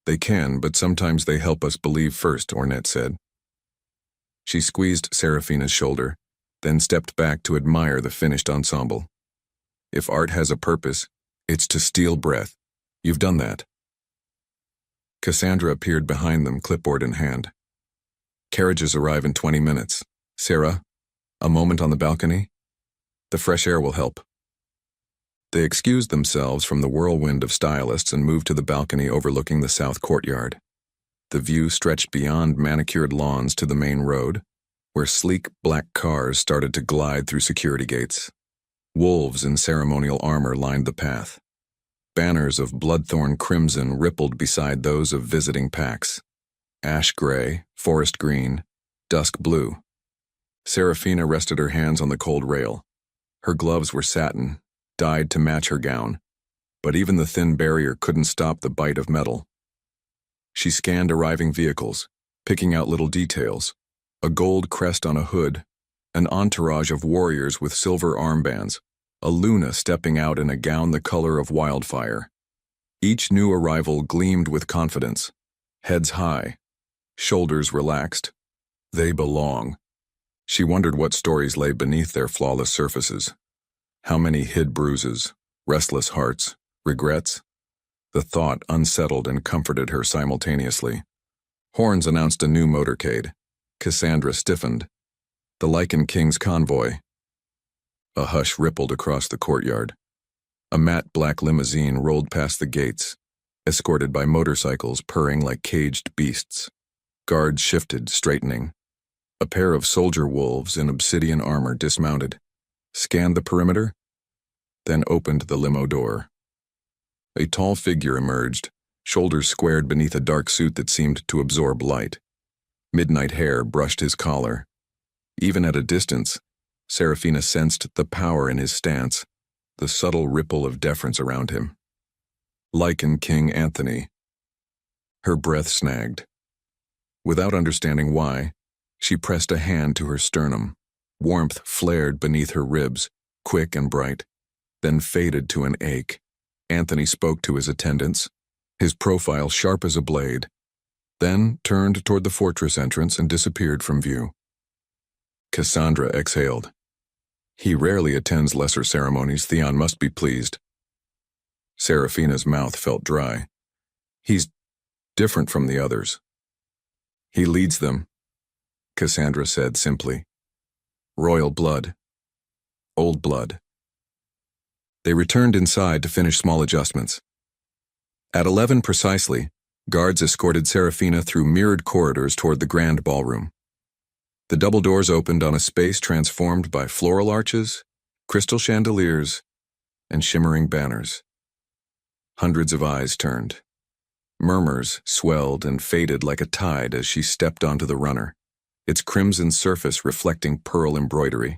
They can, but sometimes they help us believe first, Ornette said. She squeezed Serafina's shoulder, then stepped back to admire the finished ensemble. If art has a purpose, it's to steal breath. You've done that. Cassandra appeared behind them, clipboard in hand. Carriages arrive in 20 minutes. Sarah, a moment on the balcony? The fresh air will help. They excused themselves from the whirlwind of stylists and moved to the balcony overlooking the south courtyard. The view stretched beyond manicured lawns to the main road, where sleek black cars started to glide through security gates. Wolves in ceremonial armor lined the path. Banners of bloodthorn crimson rippled beside those of visiting packs. Ash gray, forest green, dusk blue. Serafina rested her hands on the cold rail. Her gloves were satin, dyed to match her gown, but even the thin barrier couldn't stop the bite of metal. She scanned arriving vehicles, picking out little details. A gold crest on a hood, an entourage of warriors with silver armbands, a Luna stepping out in a gown the color of wildfire. Each new arrival gleamed with confidence, heads high, shoulders relaxed. They belong. She wondered what stories lay beneath their flawless surfaces. How many hid bruises, restless hearts, regrets? The thought unsettled and comforted her simultaneously. Horns announced a new motorcade. Cassandra stiffened. The Lycan King's convoy. A hush rippled across the courtyard. A matte black limousine rolled past the gates, escorted by motorcycles purring like caged beasts. Guards shifted, straightening. A pair of soldier wolves in obsidian armor dismounted, scanned the perimeter, then opened the limo door. A tall figure emerged, shoulders squared beneath a dark suit that seemed to absorb light. Midnight hair brushed his collar. Even at a distance, Serafina sensed the power in his stance, the subtle ripple of deference around him. Lycan King Anthony. Her breath snagged. Without understanding why, She pressed a hand to her sternum. Warmth flared beneath her ribs, quick and bright, then faded to an ache. Anthony spoke to his attendants, his profile sharp as a blade, then turned toward the fortress entrance and disappeared from view. Cassandra exhaled. He rarely attends lesser ceremonies, Theon must be pleased. Seraphina's mouth felt dry. He's different from the others. He leads them, Cassandra said simply. Royal blood. Old blood. They returned inside to finish small adjustments. At 11 precisely, guards escorted Seraphina through mirrored corridors toward the grand ballroom. The double doors opened on a space transformed by floral arches, crystal chandeliers, and shimmering banners. Hundreds of eyes turned. Murmurs swelled and faded like a tide as she stepped onto the runner, its crimson surface reflecting pearl embroidery.